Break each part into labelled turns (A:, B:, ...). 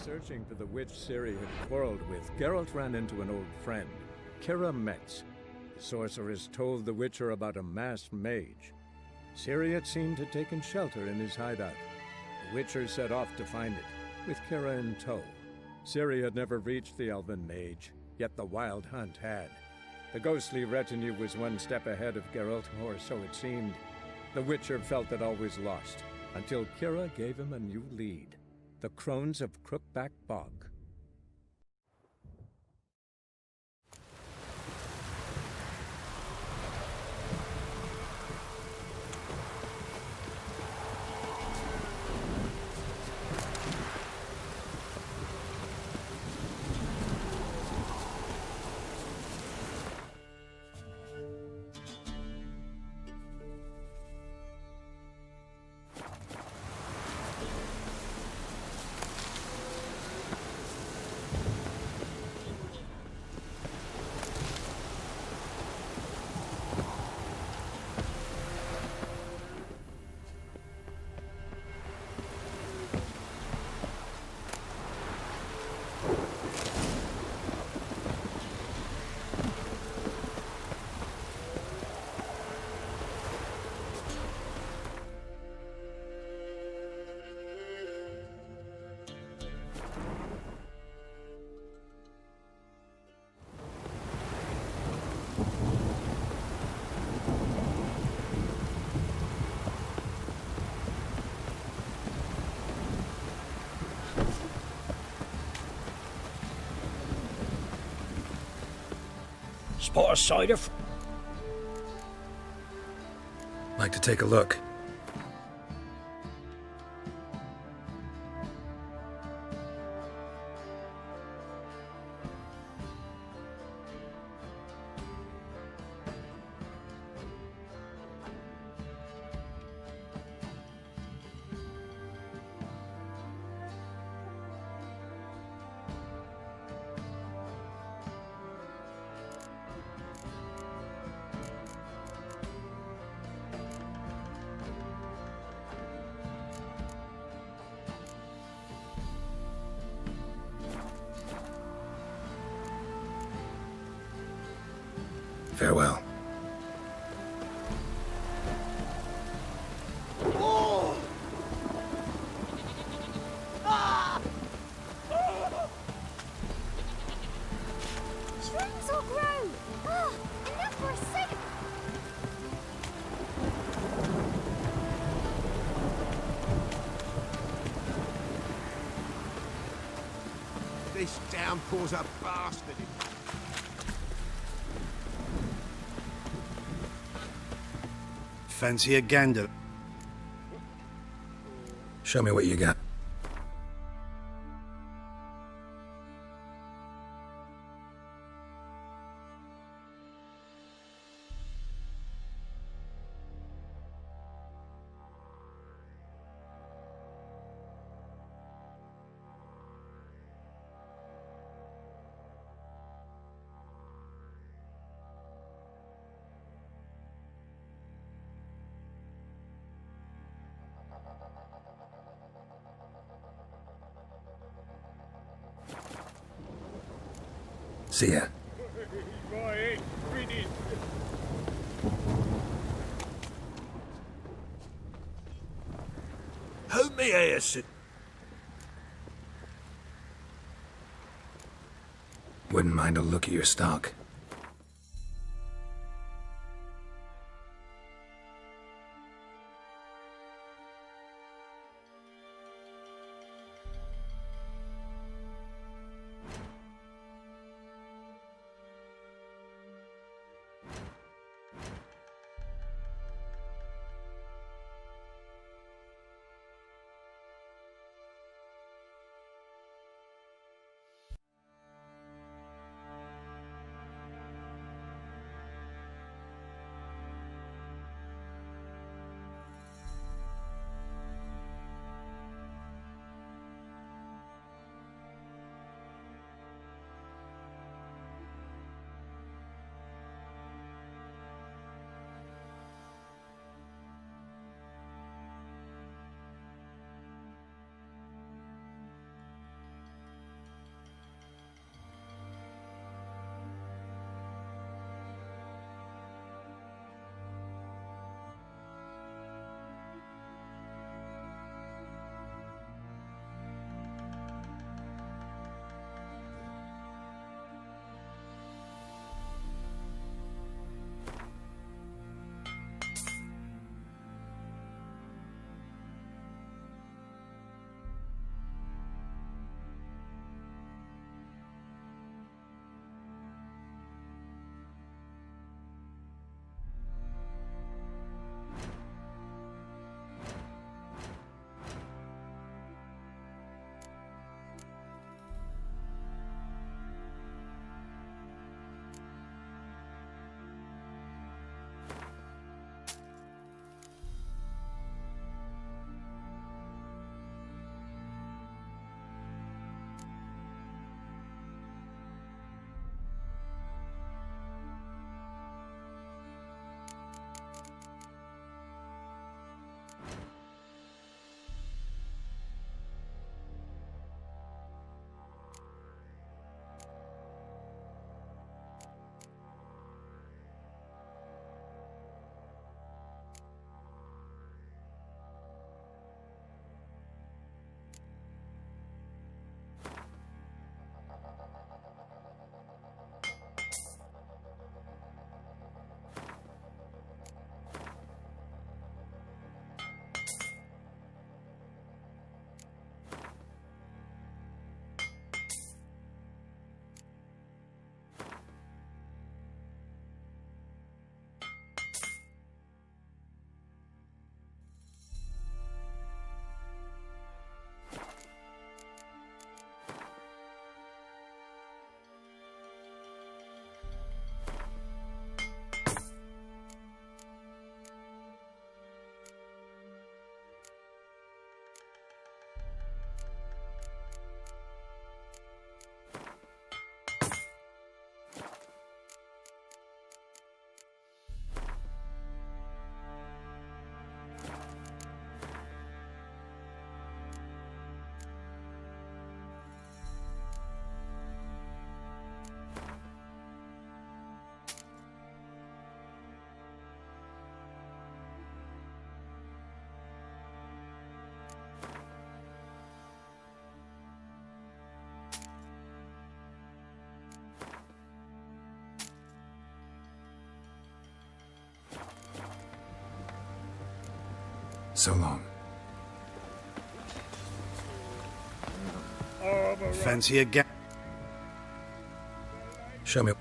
A: Searching for the witch Ciri had quarreled with, Geralt ran into an old friend, Kira Metz. The sorceress told the Witcher about a masked mage. Ciri had seemed to have taken shelter in his hideout. The Witcher set off to find it, with Kira in tow. Ciri had never reached the elven mage, yet the Wild Hunt had. The ghostly retinue was one step ahead of Geralt, or so it seemed. The Witcher felt that all was lost, until Kira gave him a new lead. The Crones of Crookback Bog.
B: Spot a cider.
C: Like to take a look. Farewell.
B: Oh! Ah!
D: Shrooms will grow! Ah, enough for a second!
E: This downpour's a bastard.
C: Fancy a gander? Show me what you got. See ya.
B: Hold me here, sir.
C: Wouldn't mind a look at your stock. So long.
F: Fancy a ga-
C: Show me.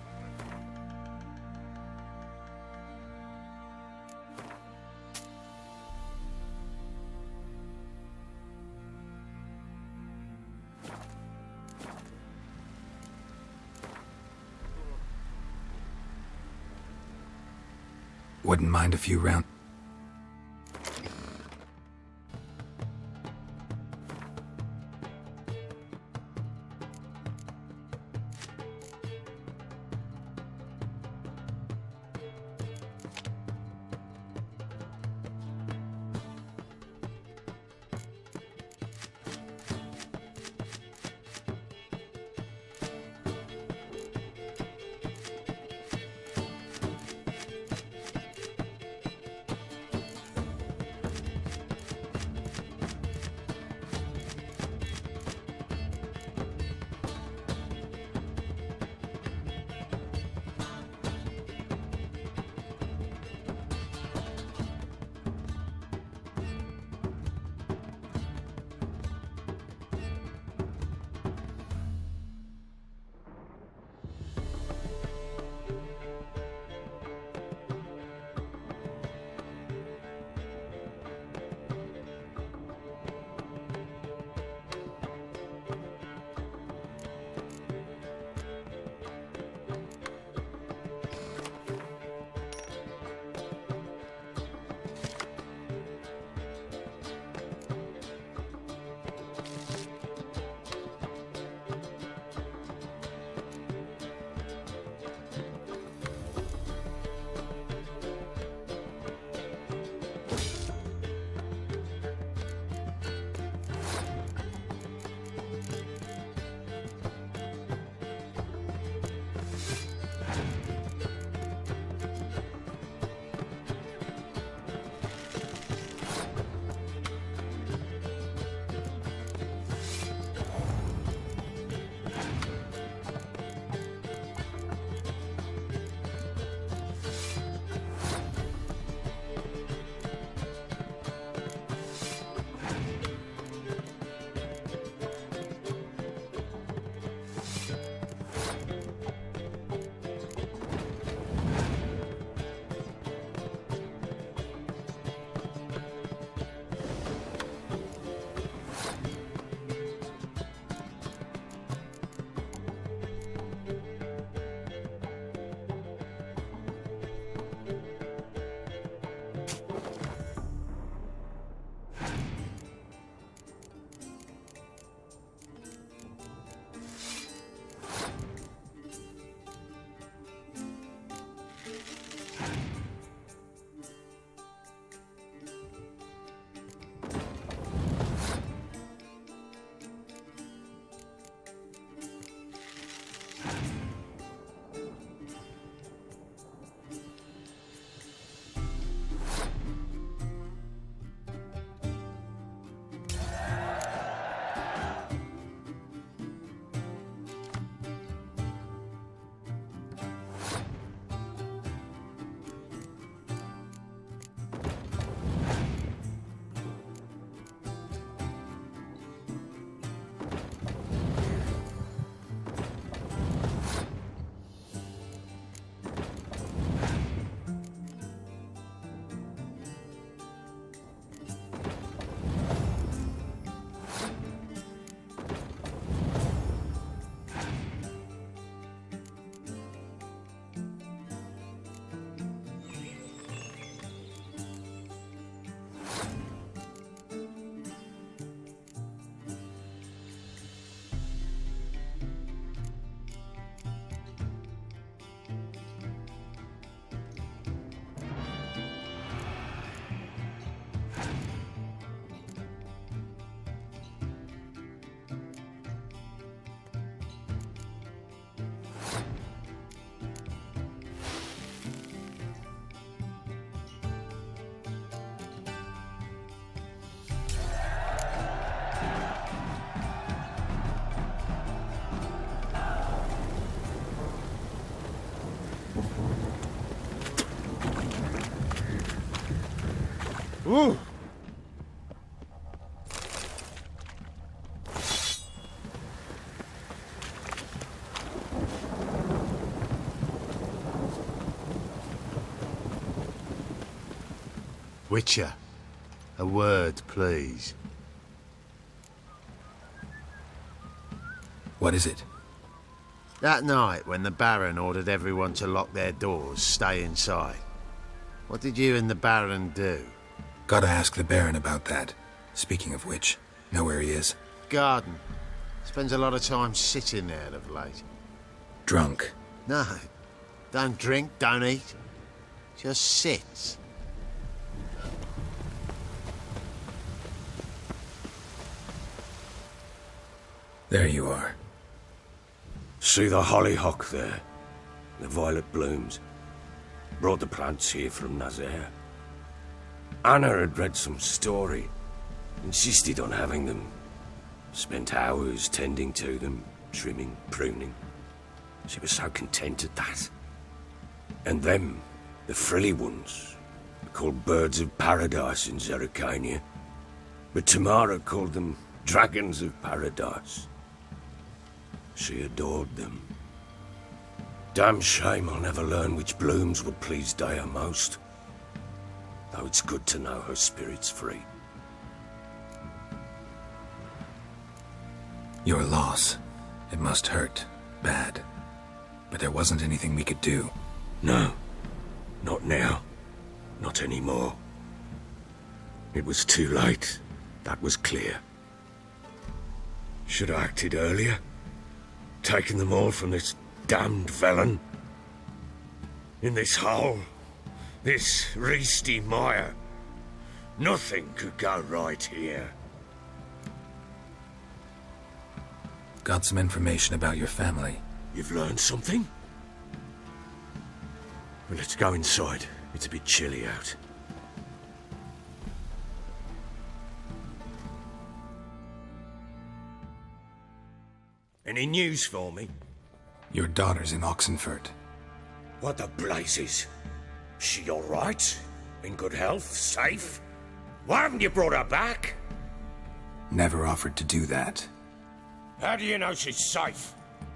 C: Wouldn't mind a few rounds.
G: Ooh,
F: Witcher, a word, please.
C: What is it?
F: That night when the Baron ordered everyone to lock their doors, stay inside. What did you and the Baron do?
C: Gotta ask the Baron about that. Speaking of which, know where he is?
F: Garden. Spends a lot of time sitting there of late.
C: Drunk.
F: No. Don't drink, don't eat. Just sits.
C: There you are.
B: See the hollyhock there? The violet blooms. Brought the plants here from Nazaire. Anna had read some story. Insisted on having them. Spent hours tending to them, trimming, pruning. She was so content at that. And them, the frilly ones, called birds of paradise in Zerrikania. But Tamara called them dragons of paradise. She adored them. Damn shame I'll never learn which blooms would please Dea most. Though it's good to know her spirit's free.
C: Your loss. It must hurt. Bad. But there wasn't anything we could do.
B: No. Not now. Not anymore. It was too late. That was clear. Should have acted earlier. Taken them all from this damned felon. In this hole. This reesty mire. Nothing could go right here.
C: Got some information about your family.
B: You've learned something? Well, let's go inside. It's a bit chilly out. Any news for me?
C: Your daughter's in Oxenfurt.
B: What the blazes? She all right? In good health? Safe? Why haven't you brought her back?
C: Never offered to do that.
B: How do you know she's safe?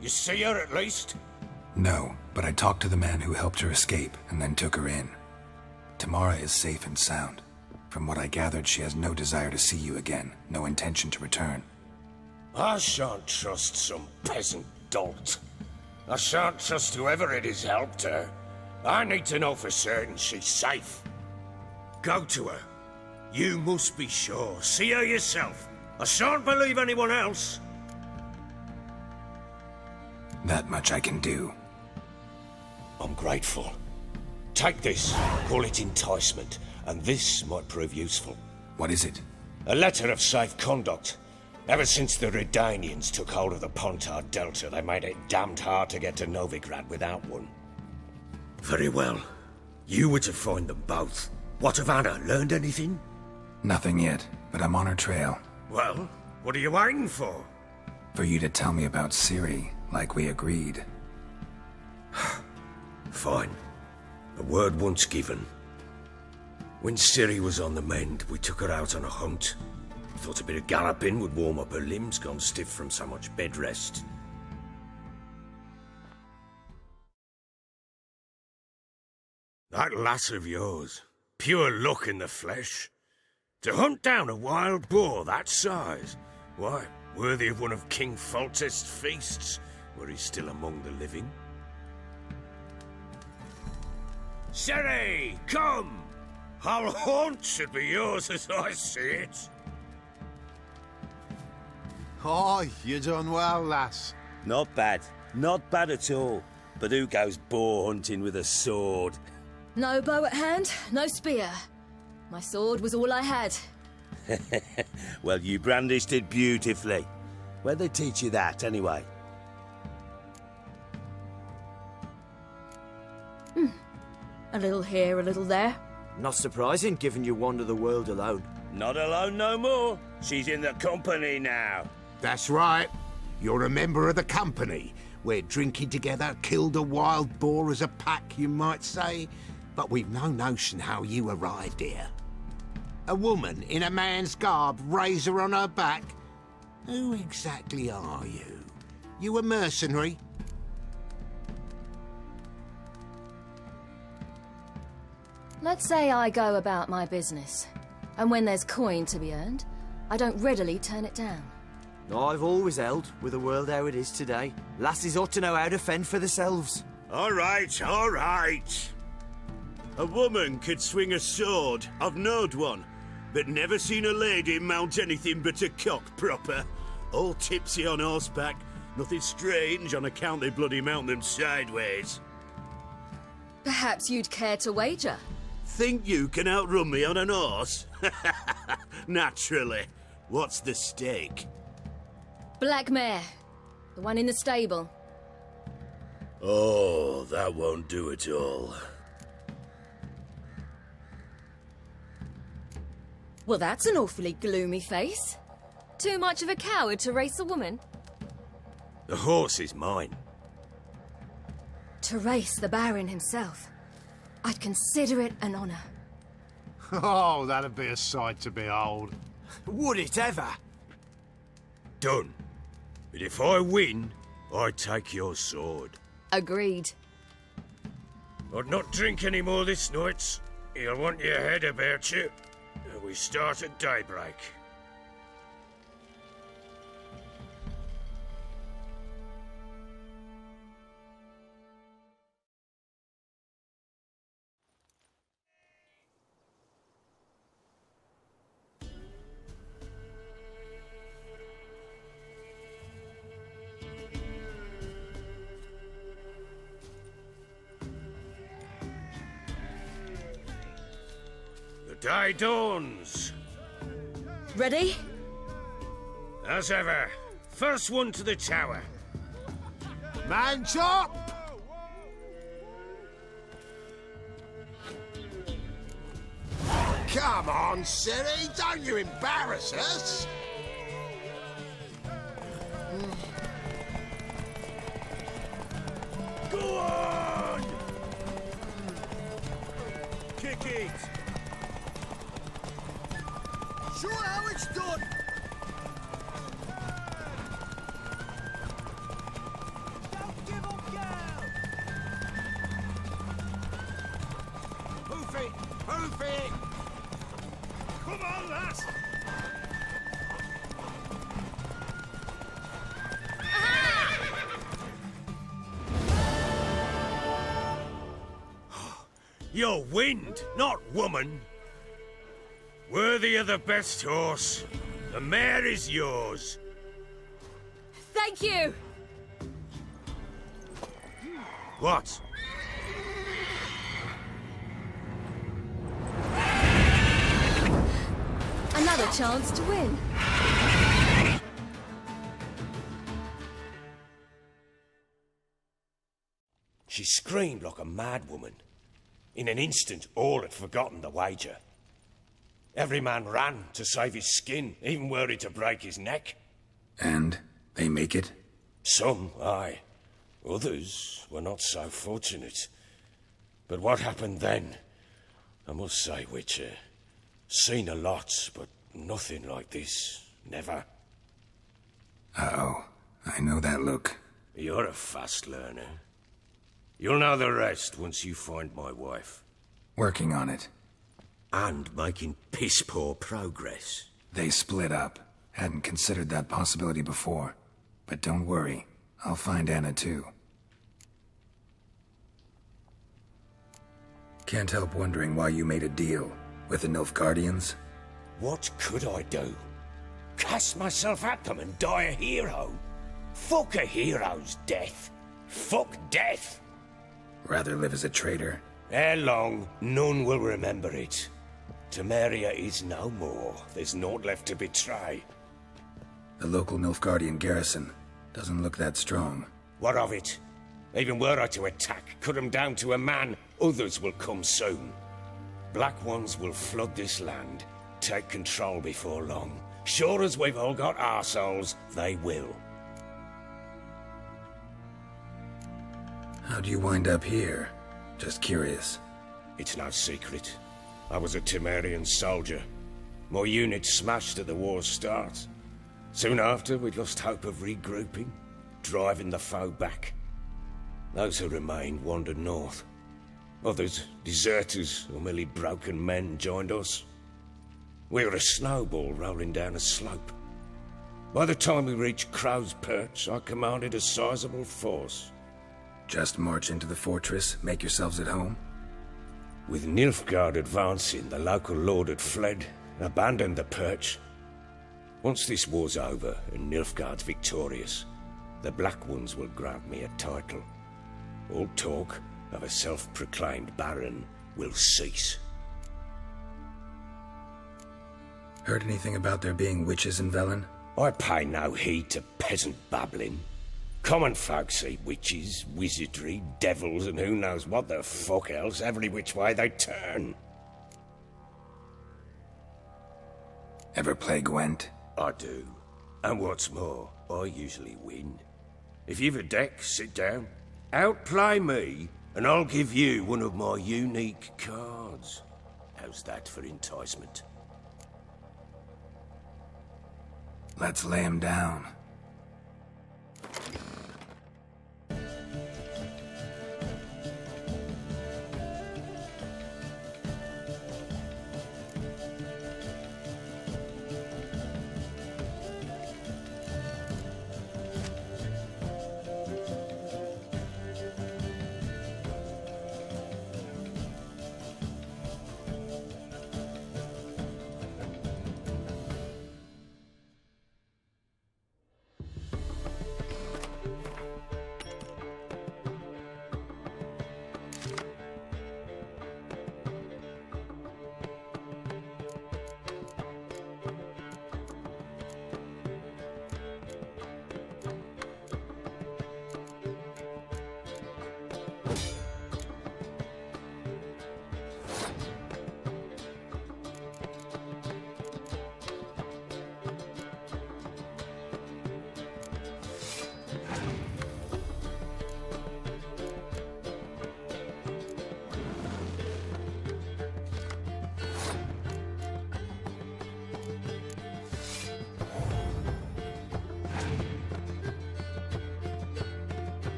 B: You see her at least?
C: No, but I talked to the man who helped her escape and then took her in. Tamara is safe and sound. From what I gathered, she has no desire to see you again, no intention to return.
B: I shan't trust some peasant dolt. I shan't trust whoever it is helped her. I need to know for certain she's safe. Go to her. You must be sure. See her yourself. I shan't believe anyone else.
C: That much I can do.
B: I'm grateful. Take this. Call it enticement. And this might prove useful.
C: What is it?
B: A letter of safe conduct. Ever since the Redanians took hold of the Pontar Delta, they made it damned hard to get to Novigrad without one. Very well. You were to find them both. What of Anna? Learned anything?
C: Nothing yet, but I'm on her trail.
B: Well, what are you waiting for?
C: For you to tell me about Ciri, like we agreed.
B: Fine. A word once given. When Ciri was on the mend, we took her out on a hunt. Thought a bit of galloping would warm up her limbs, gone stiff from so much bed rest. That lass of yours, pure luck in the flesh. To hunt down a wild boar that size, why, worthy of one of King Foltest's feasts, were he still among the living. Ciri, come! Hull Haunt should be yours as I see it.
E: Oh, you done well, lass.
G: Not bad. Not bad at all. But who goes boar hunting with a sword?
H: No bow at hand, no spear. My sword was all I had.
G: Well, you brandished it beautifully. Where'd they teach you that, anyway?
H: A little here, a little there.
I: Not surprising, given you wander the world alone.
G: Not alone no more. She's in the company now.
E: That's right. You're a member of the company. We're drinking together, killed a wild boar as a pack, you might say. But we've no notion how you arrived here. A woman in a man's garb, razor on her back. Who exactly are you? You a mercenary?
H: Let's say I go about my business, and when there's coin to be earned, I don't readily turn it down.
I: I've always held, with the world how it is today, lasses ought to know how to fend for themselves.
G: All right, all right. A woman could swing a sword. I've knowed one, but never seen a lady mount anything but a cock proper. All tipsy on horseback. Nothing strange on account they bloody mount them sideways.
H: Perhaps you'd care to wager?
G: Think you can outrun me on an horse? Naturally. What's the stake?
H: Black mare. The one in the stable.
G: Oh, that won't do at all.
H: Well, that's an awfully gloomy face. Too much of a coward to race a woman?
G: The horse is mine.
H: To race the Baron himself. I'd consider it an honor.
E: Oh, that'd be a sight to behold.
I: Would it ever?
B: Done. But if I win, I take your sword.
H: Agreed.
B: I'd not drink any more this night. You'll want your head about you. We start at daybreak. The day dawns.
H: Ready?
B: As ever, first one to the tower.
E: Man chop! Come on, Ciri, don't you embarrass us!
G: Go on! Kick it! Show how it's done! Don't give up, girl! Hoof it! Hoof it! Come on, lass!
B: You're wind, not woman. Worthy of the best horse. The mare is yours.
H: Thank you!
B: What?
H: Another chance to win.
B: She screamed like a mad woman. In an instant, all had forgotten the wager. Every man ran to save his skin, even were he to break his neck.
C: And they make it?
B: Some, aye. Others were not so fortunate. But what happened then? I must say, Witcher, seen a lot, but nothing like this. Never.
C: Uh-oh. I know that look.
B: You're a fast learner. You'll know the rest once you find my wife.
C: Working on it.
B: And making piss-poor progress.
C: They split up. Hadn't considered that possibility before. But don't worry. I'll find Anna too. Can't help wondering why you made a deal with the Nilfgaardians.
B: What could I do? Cast myself at them and die a hero? Fuck a hero's death. Fuck death.
C: Rather live as a traitor.
B: Ere long, none will remember it. Temeria is no more. There's naught left to betray.
C: The local Nilfgaardian garrison doesn't look that strong.
B: What of it? Even were I to attack, cut them down to a man, others will come soon. Black Ones will flood this land, take control before long. Sure as we've all got arseholes, they will.
C: How'd you wind up here? Just curious.
B: It's no secret. I was a Temerian soldier. My unit smashed at the war's start. Soon after, we'd lost hope of regrouping, driving the foe back. Those who remained wandered north. Others, deserters or merely broken men, joined us. We were a snowball rolling down a slope. By the time we reached Crow's Perch, I commanded a sizable force.
C: Just march into the fortress, make yourselves at home?
B: With Nilfgaard advancing, the local lord had fled, abandoned the Perch. Once this war's over and Nilfgaard's victorious, the Black Ones will grant me a title. All talk of a self-proclaimed baron will cease.
C: Heard anything about there being witches in Velen?
B: I pay no heed to peasant babbling. Common folk see witches, wizardry, devils, and who knows what the fuck else every which way they turn.
C: Ever play Gwent?
B: I do. And what's more, I usually win. If you've a deck, sit down. Outplay me, and I'll give you one of my unique cards. How's that for enticement?
C: Let's lay him down.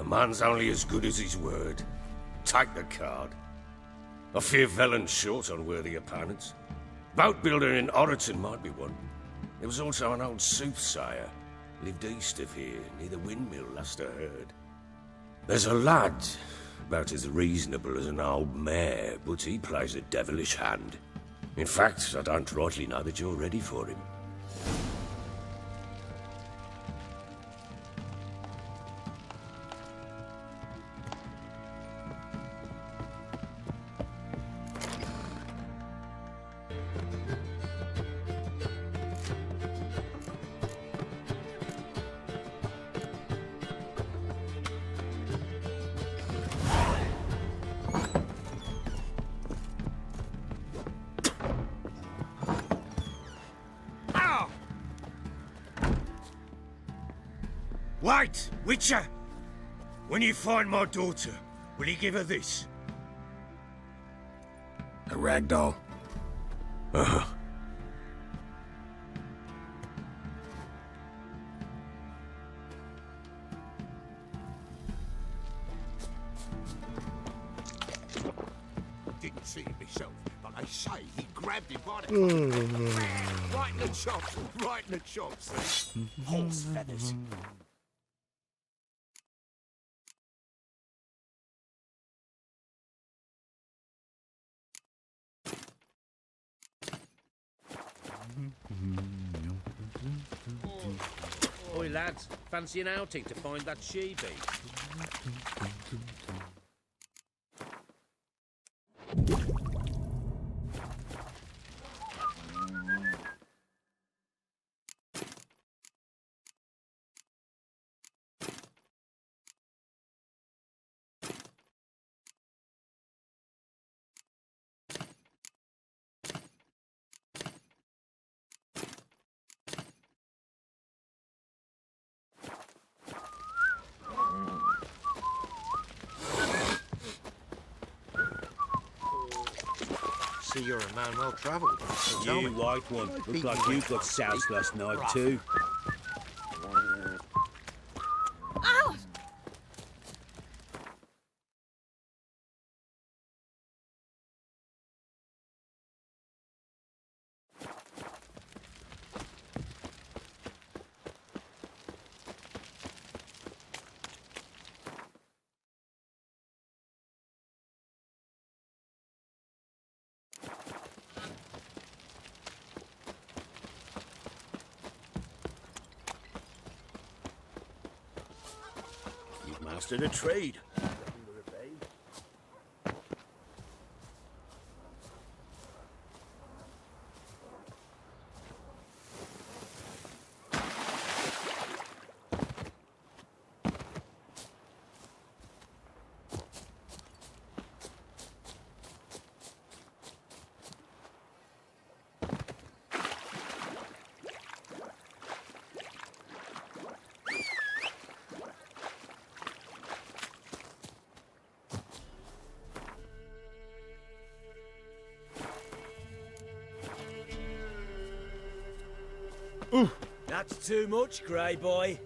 B: man's only as good as his word. Take the card. I fear Velen's short on worthy opponents. Boat builder in Oroton might be one. There was also an old soothsayer. Lived east of here, near the windmill, last I heard. There's a lad, about as reasonable as an old mare, but he plays a devilish hand. In fact, I don't rightly know that you're ready for him. Wait, Witcher! When you find my daughter, will you give her this?
C: A ragdoll.
E: Didn't see it myself, but they say he grabbed him by the right in the chops, right in the chops. Horse feathers.
J: Oi lads, fancy an outing to find that she-bee?
F: See, you're a man well travelled.
G: You white one. Look like you got soused last night too. You've mastered a trade.
I: That's too much, Grey Boy.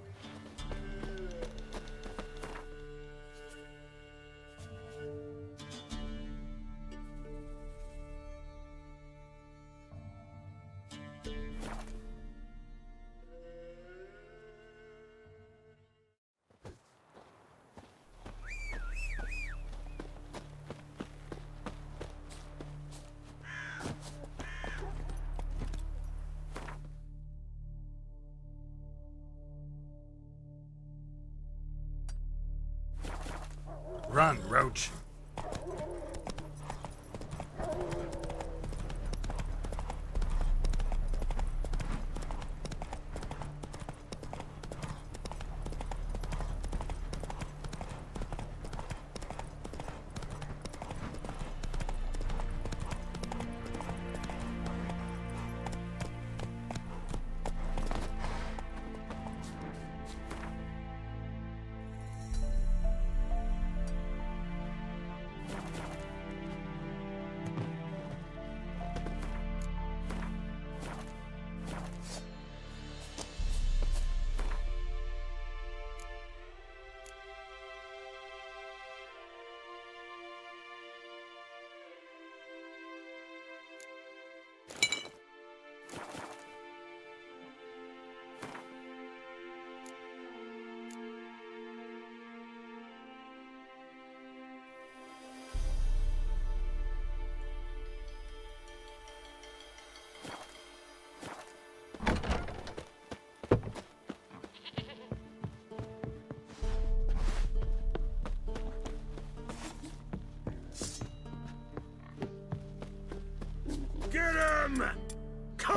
C: Run, Roach.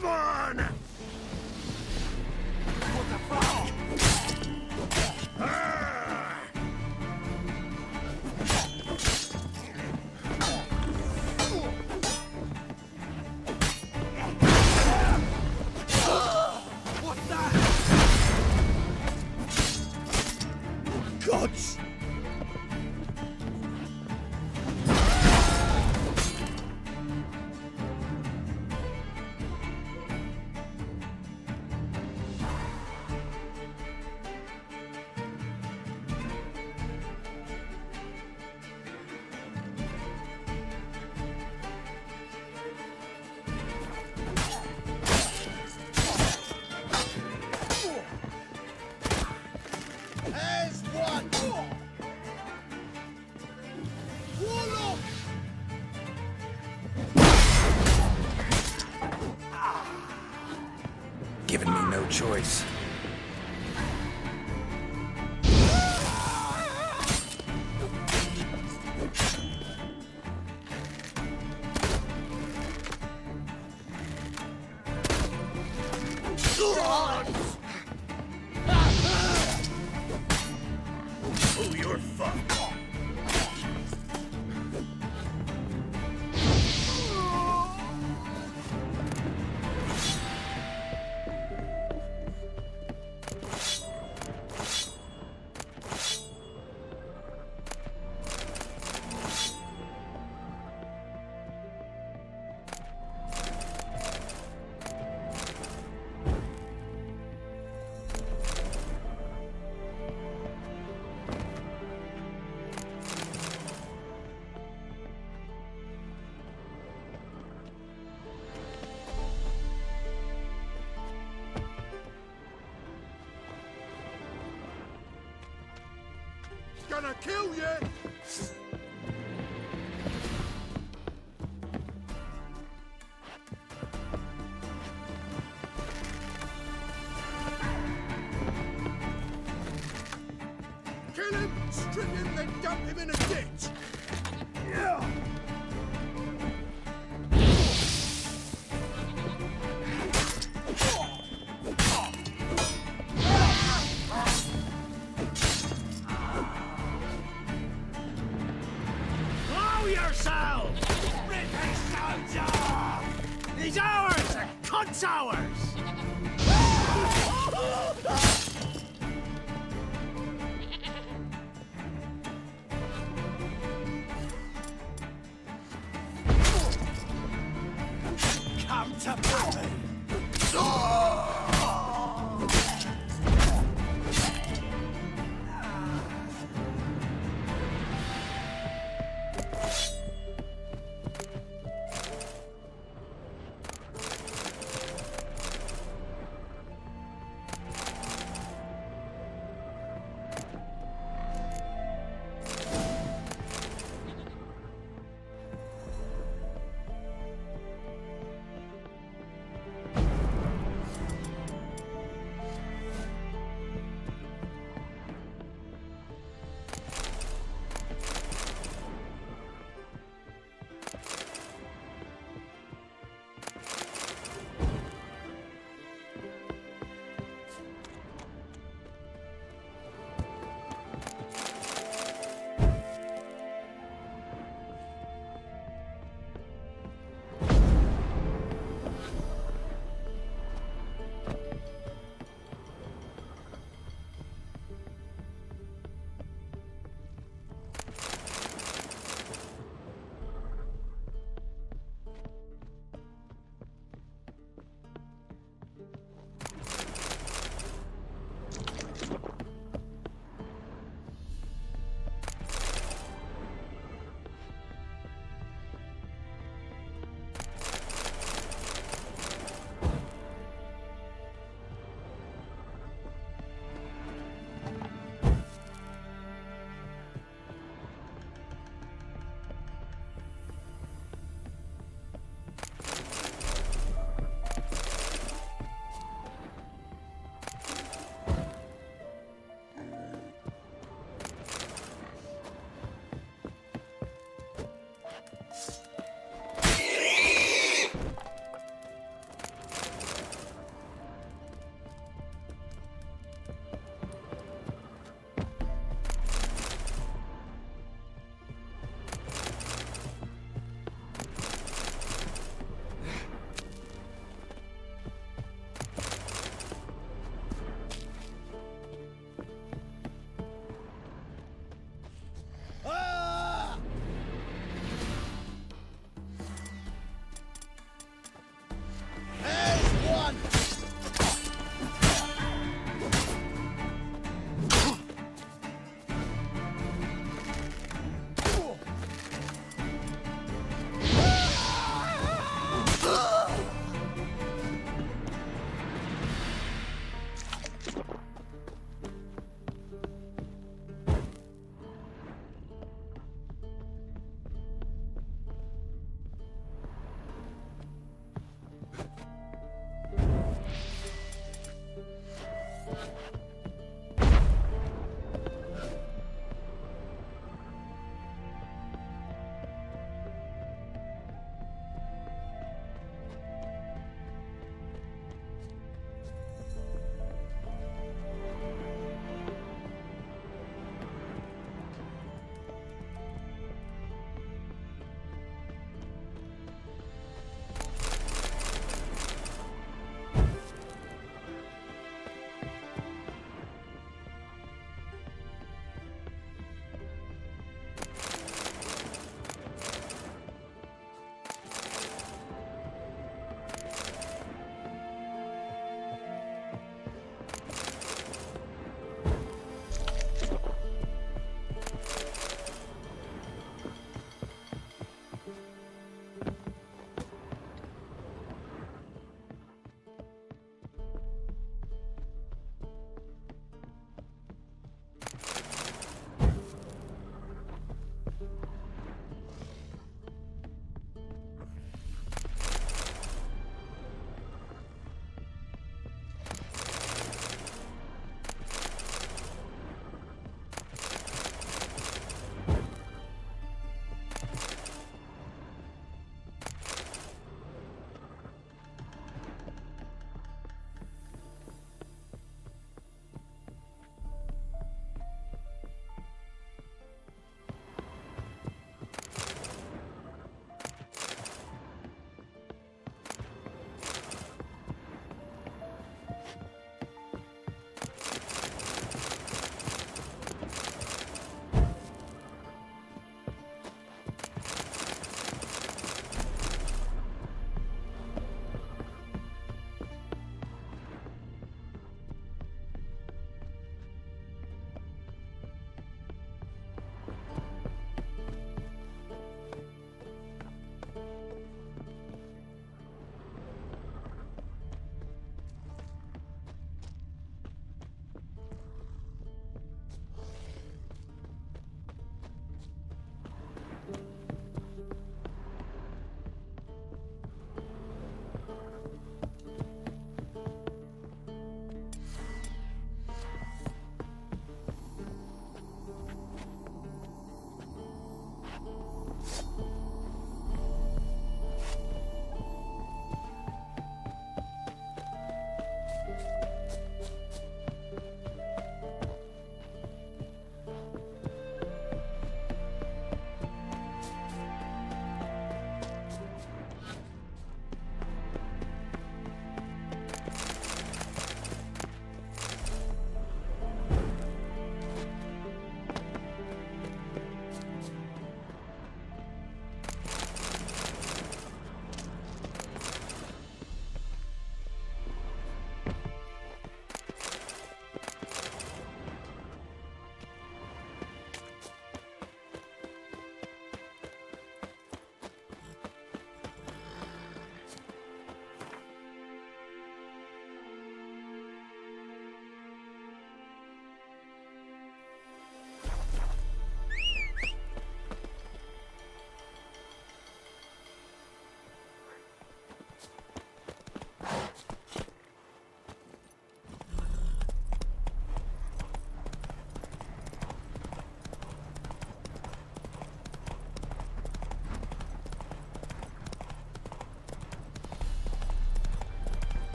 G: Come on! What the fuck? What's that? Gods! There's one! Warlock!
C: Giving me no choice.
G: Oh, you're fucked. Gonna kill you! Kill him, strip him, then dump him in a ditch! Yeah! Blow yourselves! Rip his stones off! He's ours! The cunt's ours! Come to Pappy!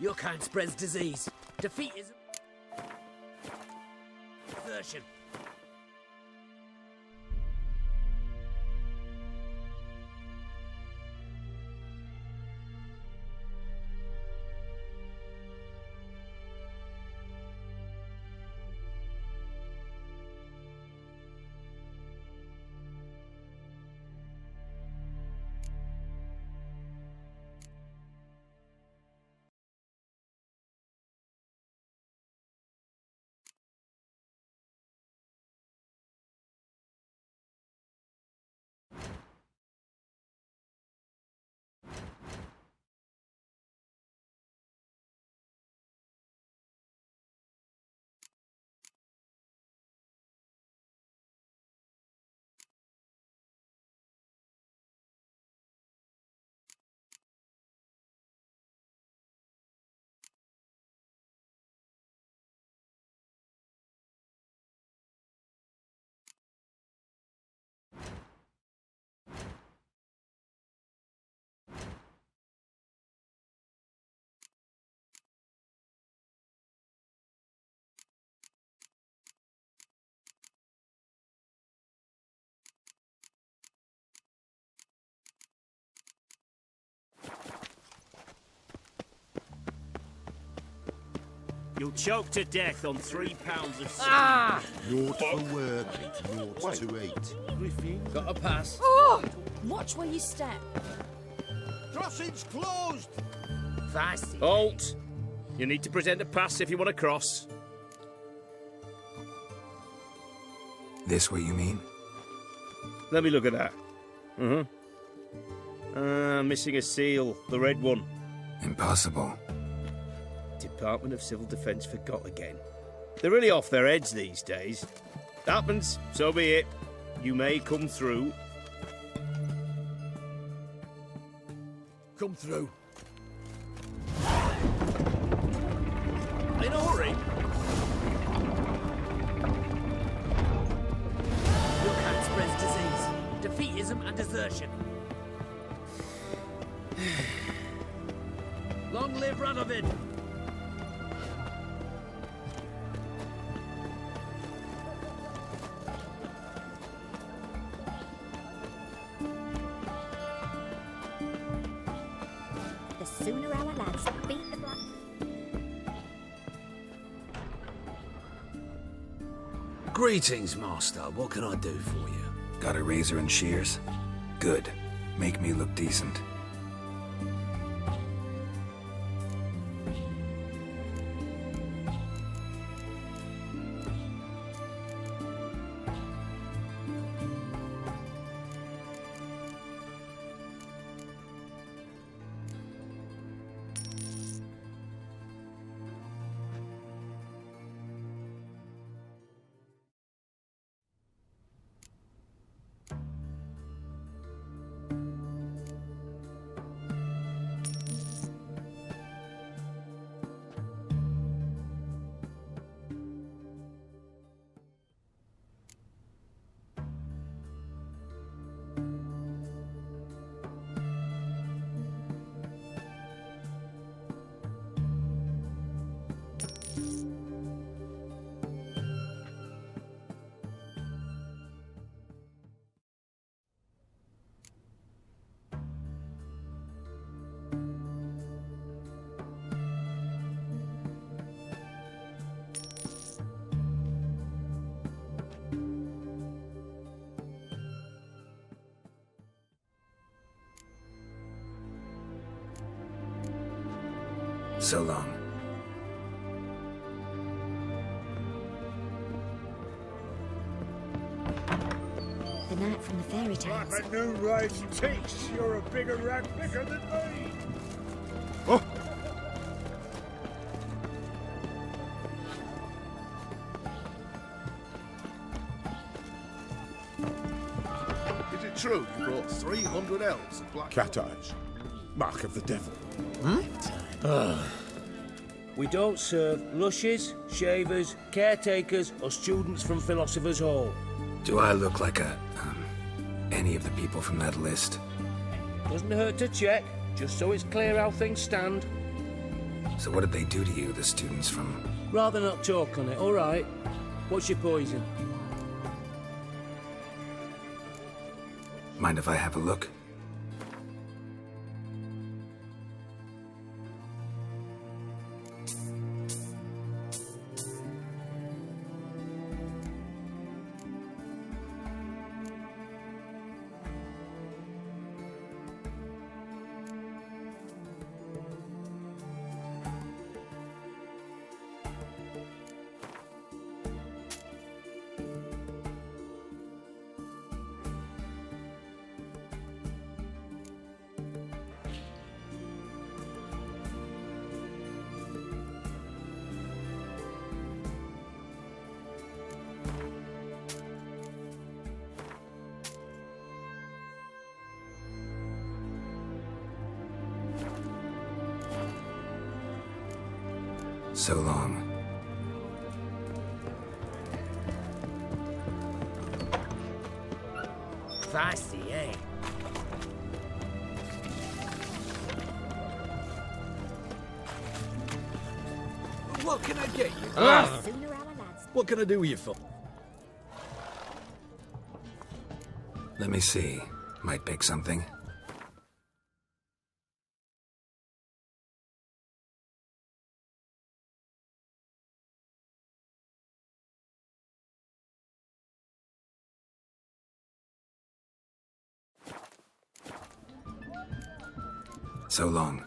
J: Your kind spreads disease. Defeat is desertion.
G: You'll choke to death on 3 pounds of silver.
J: Ah!
K: Naught for work, naught to eat.
J: Got a pass.
D: Oh! Watch where you step.
G: Crossing's closed!
J: Fast. Halt! You need to present a pass if you want to cross.
C: This what you mean?
J: Let me look at that. Missing a seal. The red one.
C: Impossible.
J: Department of Civil Defence forgot again. They're really off their heads these days. Happens, so be it. You may come through.
G: Come through.
J: In a hurry. Your kind spreads disease, defeatism and desertion. Long live Radovid!
D: The sooner our lads beat the black.
I: Greetings, Master. What can I do for you?
C: Got a razor and shears? Good. Make me look decent. So long.
D: The knight from the fairy tales.
G: Like a new race ticks, you're a bigger rat picker than me.
K: Is it true you brought 300 elves of black cat eyes? Mark of the devil.
J: We don't serve lushes, shavers, caretakers, or students from Philosopher's Hall.
C: Do I look like any of the people from that list?
J: Doesn't hurt to check, just so it's clear how things stand.
C: So what did they do to you, the students from...
J: Rather not talk on it, all right? What's your poison?
C: Mind if I have a look? So long.
J: Feisty, eh?
L: What can I get you?
D: Cinderella lads.
L: What can I do with you for?
C: Let me see. Might pick something. So long.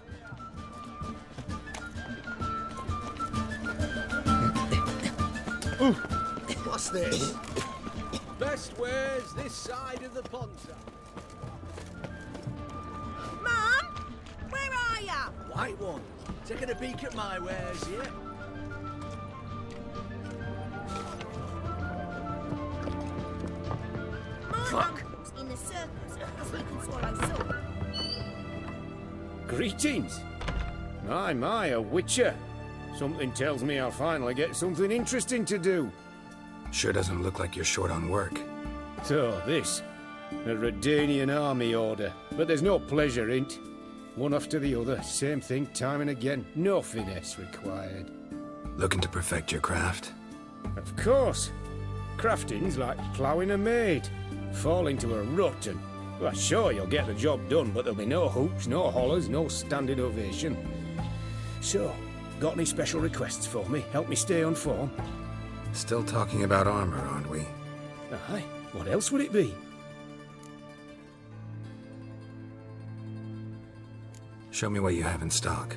L: What's this?
K: Best wares this side of the pond, sir.
M: Mum, where are ya?
L: White one. Taking a peek at my wares, yeah?
M: My uncle's in the circus, as he can swallow salt.
J: Greetings. My, a witcher. Something tells me I'll finally get something interesting to do.
C: Sure doesn't look like you're short on work.
J: So, this. A Redanian army order. But there's no pleasure in't. One after the other, same thing time and again. No finesse required.
C: Looking to perfect your craft?
J: Of course. Crafting's like ploughing a maid. Fall into a rut and... Well, sure, you'll get the job done, but there'll be no hoops, no hollers, no standing ovation. So, got any special requests for me? Help me stay on form?
C: Still talking about armor, aren't we?
J: Aye, what else would it be?
C: Show me what you have in stock.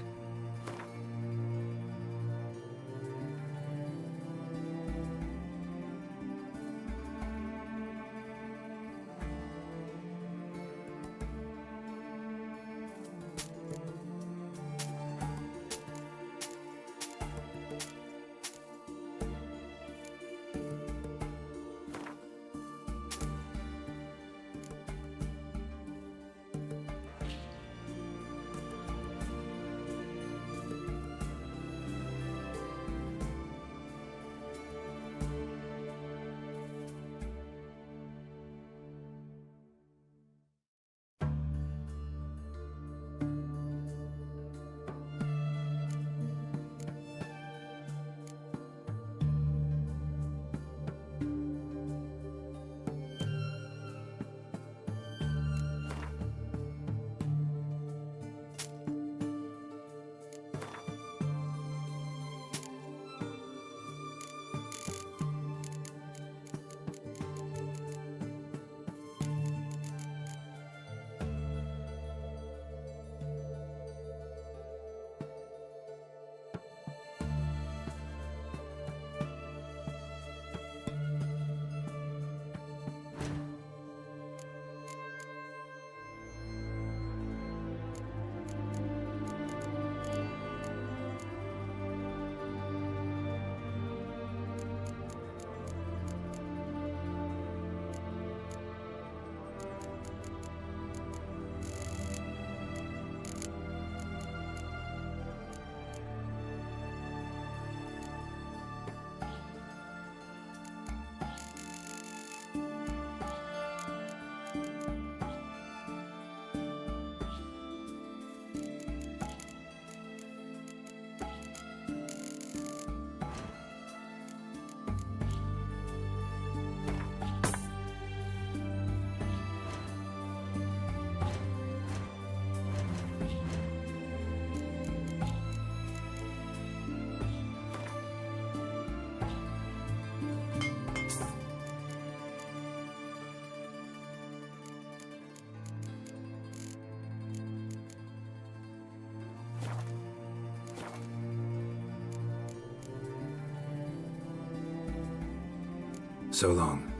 C: So long.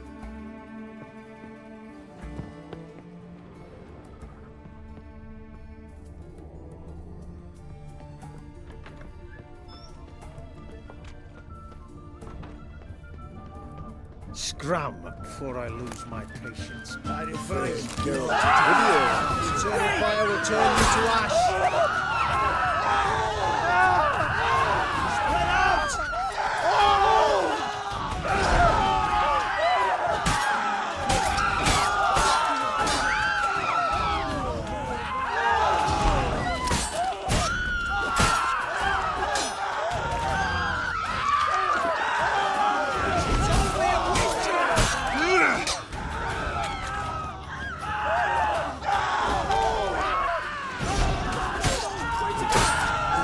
L: Scram before I lose my patience. I advise
K: Geralt,
L: Eternal fire will turn you to ash.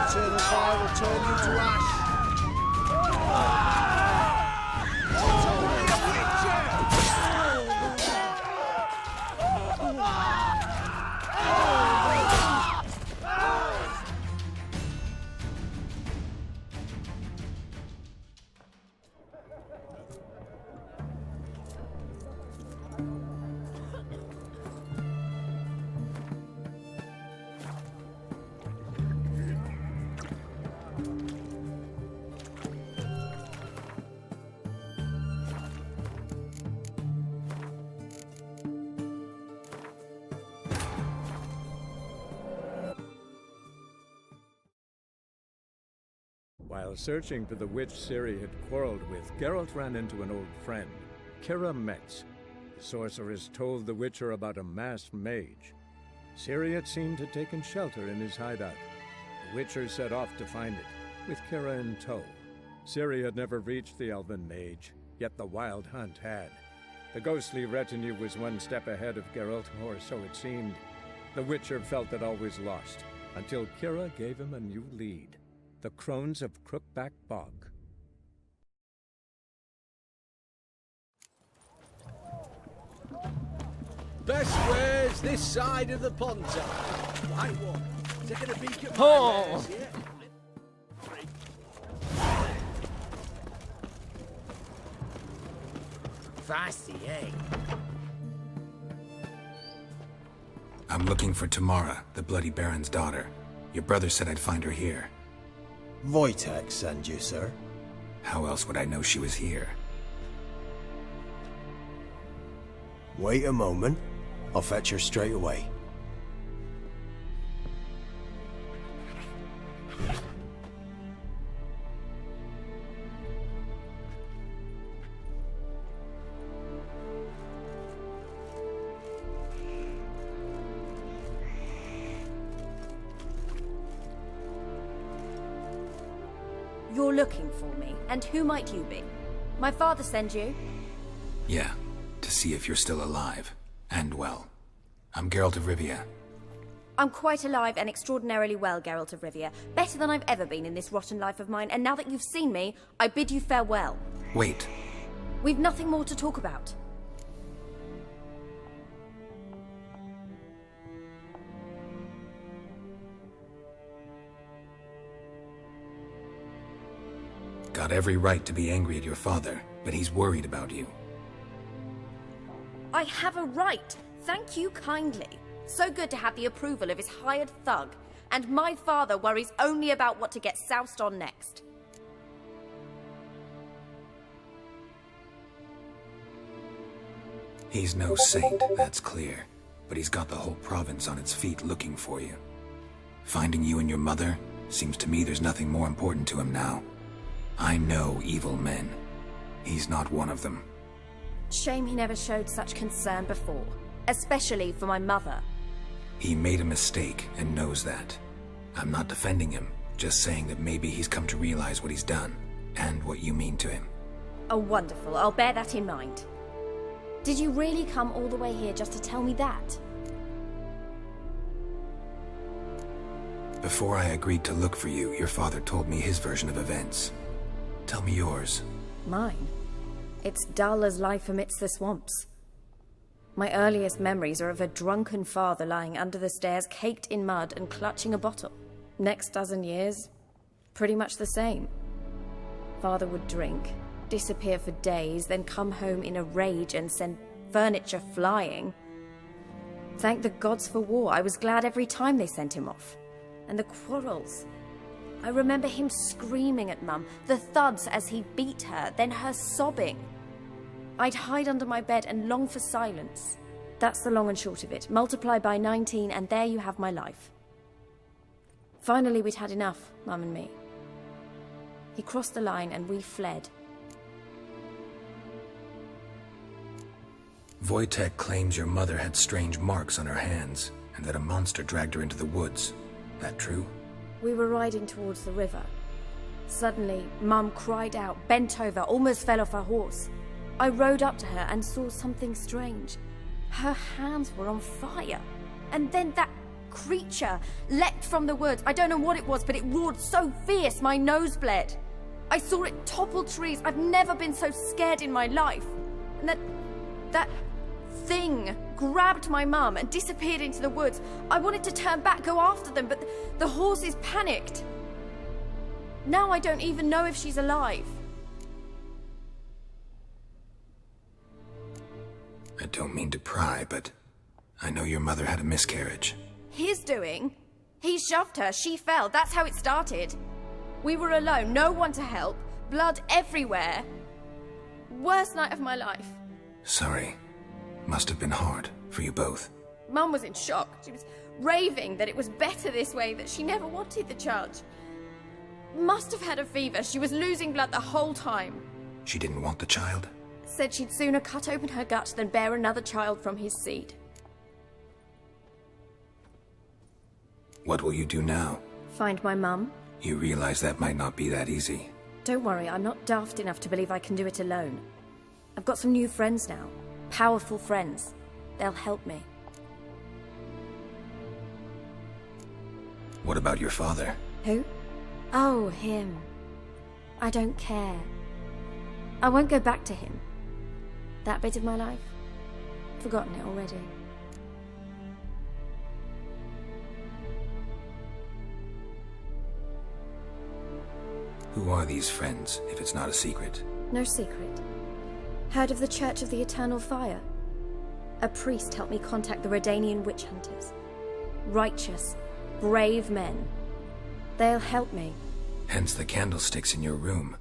L: Eternal fire will turn you to ash.
A: While searching for the witch Ciri had quarreled with, Geralt ran into an old friend, Kira Metz. The sorceress told the Witcher about a masked mage. Ciri had seemed to have taken shelter in his hideout. The Witcher set off to find it, with Kira in tow. Ciri had never reached the elven mage, yet the Wild Hunt had. The ghostly retinue was one step ahead of Geralt, or so it seemed. The Witcher felt it always lost, until Kira gave him a new lead. The Crones of Crookback Bog.
L: Best ways this side of the pond. Right one. Taking a peek at my wares, yeah?
I: Feisty, eh?
C: I'm looking for Tamara, the Bloody Baron's daughter. Your brother said I'd find her here.
N: Wojtek send you, sir.
C: How else would I know she was here?
N: Wait a moment. I'll fetch her straight away.
O: You're looking for me, and who might you be? My father sent you?
C: Yeah, to see if you're still alive. And well. I'm Geralt of Rivia.
O: I'm quite alive and extraordinarily well, Geralt of Rivia. Better than I've ever been in this rotten life of mine, and now that you've seen me, I bid you farewell.
C: Wait.
O: We've nothing more to talk about.
C: Got every right to be angry at your father, but he's worried about you.
O: I have a right. Thank you kindly. So good to have the approval of his hired thug. And my father worries only about what to get soused on next.
C: He's no saint, that's clear. But he's got the whole province on its feet looking for you. Finding you and your mother, seems to me there's nothing more important to him now. I know evil men. He's not one of them.
O: Shame he never showed such concern before. Especially for my mother.
C: He made a mistake and knows that. I'm not defending him, just saying that maybe he's come to realize what he's done, and what you mean to him.
O: Oh, wonderful. I'll bear that in mind. Did you really come all the way here just to tell me that?
C: Before I agreed to look for you, your father told me his version of events. Tell me yours.
O: Mine? It's dull as life amidst the swamps. My earliest memories are of a drunken father lying under the stairs, caked in mud and clutching a bottle. Next dozen years, pretty much the same. Father would drink, disappear for days, then come home in a rage and send furniture flying. Thank the gods for war. I was glad every time they sent him off. And the quarrels. I remember him screaming at Mum, the thuds as he beat her, then her sobbing. I'd hide under my bed and long for silence. That's the long and short of it. Multiply by 19 and there you have my life. Finally, we'd had enough, Mum and me. He crossed the line and we fled.
C: Wojtek claims your mother had strange marks on her hands, and that a monster dragged her into the woods. That true?
O: We were riding towards the river. Suddenly, Mum cried out, bent over, almost fell off her horse. I rode up to her and saw something strange. Her hands were on fire. And then that creature leapt from the woods. I don't know what it was, but it roared so fierce my nose bled. I saw it topple trees. I've never been so scared in my life. And that thing grabbed my mum and disappeared into the woods. I wanted to turn back, go after them, but the horses panicked. Now I don't even know if she's alive.
C: I don't mean to pry, but I know your mother had a miscarriage.
O: His doing? He shoved her, she fell, that's how it started. We were alone, no one to help, blood everywhere. Worst night of my life.
C: Sorry. Must have been hard for you both.
O: Mum was in shock. She was raving that it was better this way, that she never wanted the child. Must have had a fever. She was losing blood the whole time.
C: She didn't want the child?
O: Said she'd sooner cut open her gut than bear another child from his seed.
C: What will you do now?
O: Find my mum.
C: You realize that might not be that easy.
O: Don't worry, I'm not daft enough to believe I can do it alone. I've got some new friends now. Powerful friends. They'll help me.
C: What about your father?
O: Who? Oh, him. I don't care. I won't go back to him. That bit of my life? Forgotten it already.
C: Who are these friends, if it's not a secret?
O: No secret. Heard of the Church of the Eternal Fire? A priest helped me contact the Redanian witch hunters. Righteous, brave men. They'll help me.
C: Hence the candlesticks in your room.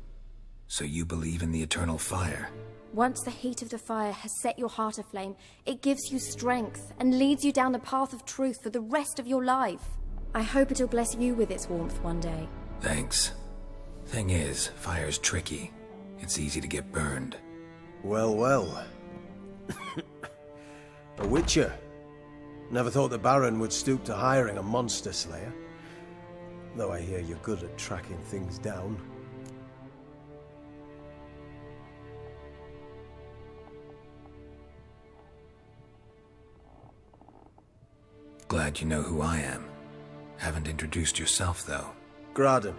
C: So you believe in the eternal fire?
O: Once the heat of the fire has set your heart aflame, it gives you strength and leads you down the path of truth for the rest of your life. I hope it'll bless you with its warmth one day.
C: Thanks. Thing is, fire's tricky. It's easy to get burned.
N: Well, well. A witcher. Never thought the Baron would stoop to hiring a monster slayer. Though I hear you're good at tracking things down.
C: Glad you know who I am. Haven't introduced yourself, though.
N: Graden,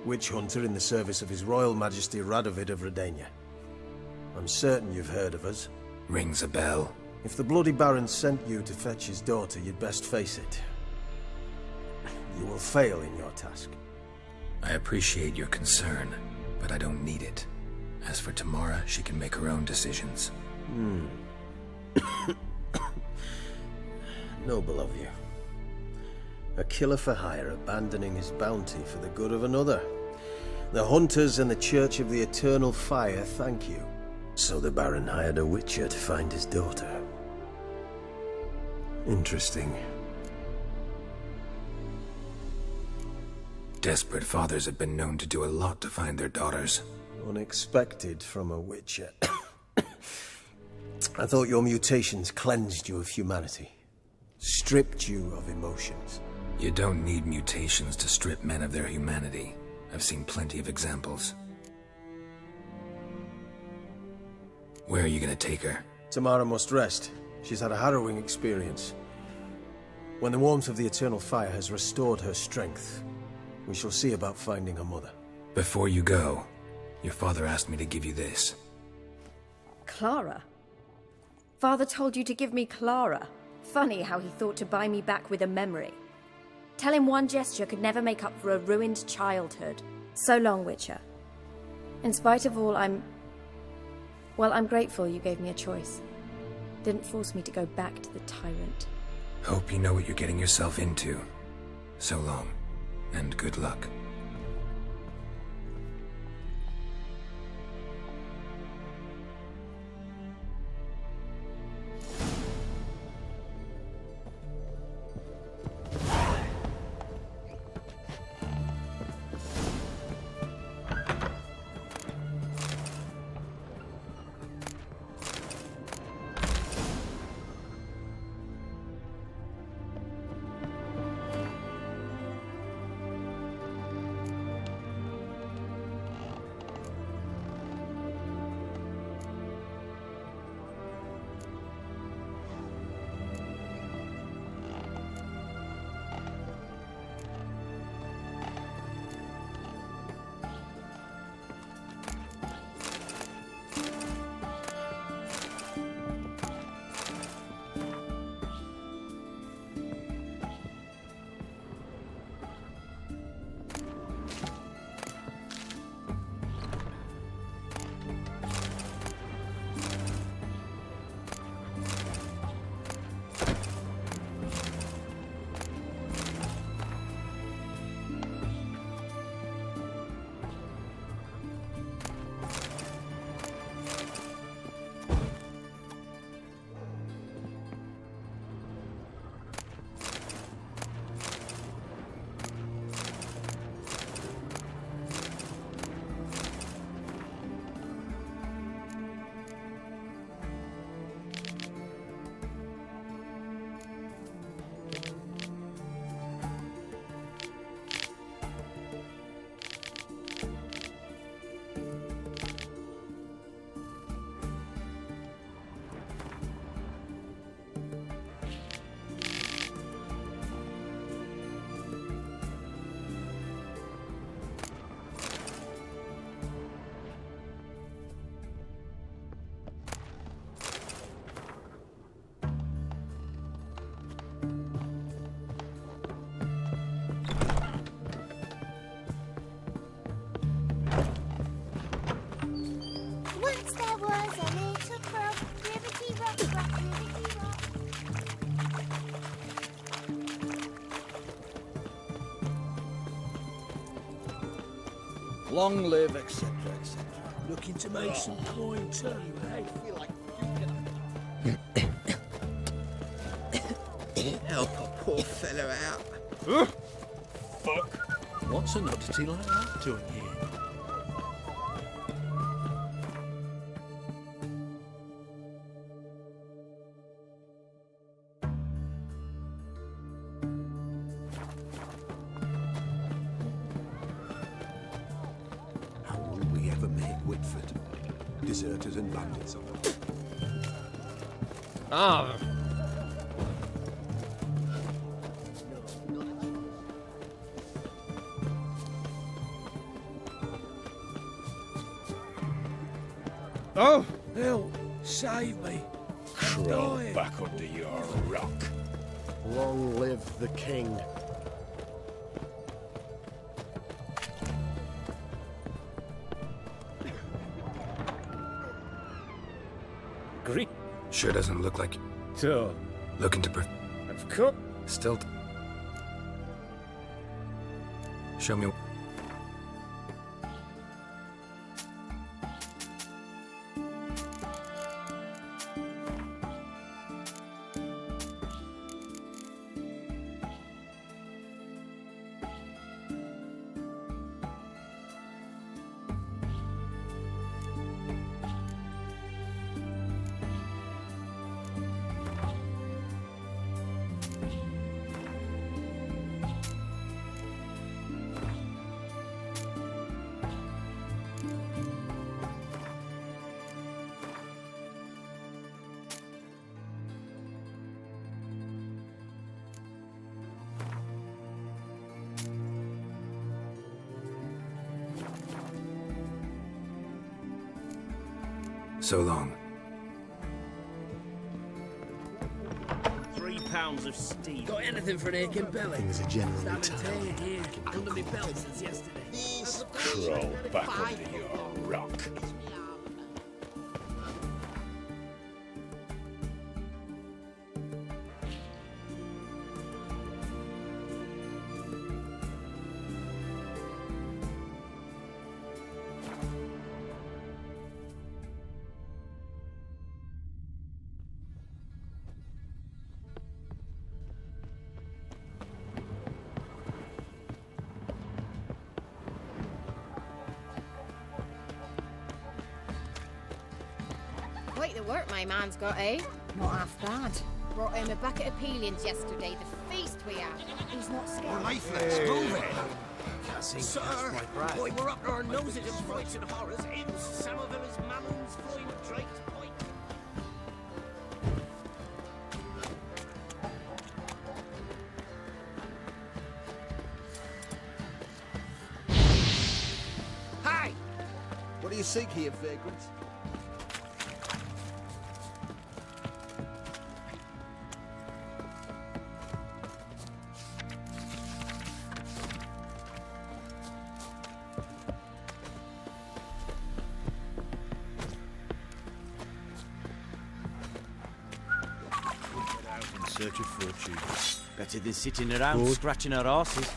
N: witch hunter in the service of His Royal Majesty Radovid of Redania. I'm certain you've heard of us.
C: Rings a bell.
N: If the Bloody Baron sent you to fetch his daughter, you'd best face it. You will fail in your task.
C: I appreciate your concern, but I don't need it. As for Tamara, she can make her own decisions.
N: Noble of you. A killer for hire abandoning his bounty for the good of another. The hunters and the Church of the Eternal Fire thank you. So the Baron hired a witcher to find his daughter. Interesting.
C: Desperate fathers have been known to do a lot to find their daughters.
N: Unexpected from a witcher. I thought your mutations cleansed you of humanity. Stripped you of emotions.
C: You don't need mutations to strip men of their humanity. I've seen plenty of examples. Where are you gonna take her?
N: Tamara must rest. She's had a harrowing experience. When the warmth of the Eternal Fire has restored her strength, we shall see about finding her mother.
C: Before you go, your father asked me to give you this.
O: Clara? Father told you to give me Clara. Funny how he thought to buy me back with a memory. Tell him one gesture could never make up for a ruined childhood. So long, Witcher. In spite of all, I'm Well, I'm grateful you gave me a choice. Didn't force me to go back to the tyrant.
C: Hope you know what you're getting yourself into. So long, and good luck.
M: Once there was a little frog, ribbity rock, rock, ribbity rock.
L: Long live, etc., etc. Looking to make some coin too, eh?
P: Help a poor fellow out.
L: Fuck. What's an oddity like that doing here?
E: How will we ever make Whitford? Deserters and bandits on them.
J: Ah. Oh!
L: Help! Save me!
K: Crawl
L: dying.
K: back under your rock.
F: Long live the king.
J: Greek.
C: Sure doesn't look like...
J: So,
C: Looking to...
J: of course.
C: Still... Show me... So long.
Q: 3 pounds of steel. Got anything for an aching belly?
F: Things are generally
Q: Haven't
F: tight.
Q: taken here under my belt since yesterday.
K: Crawl back under your rock.
R: like the work my man's got, eh?
O: Not half bad.
R: Brought him a bucket of peelings yesterday, the feast we had. He's not scared.
E: We're lifeless. Move it.
I: Sir, boy, we're up to our noses in frights and horrors. Imps, Samovill's mammons, flying at Drake's Point.
L: Hi! What do you seek here, vagrants?
I: In search of fortune. Better than sitting around scratching our asses.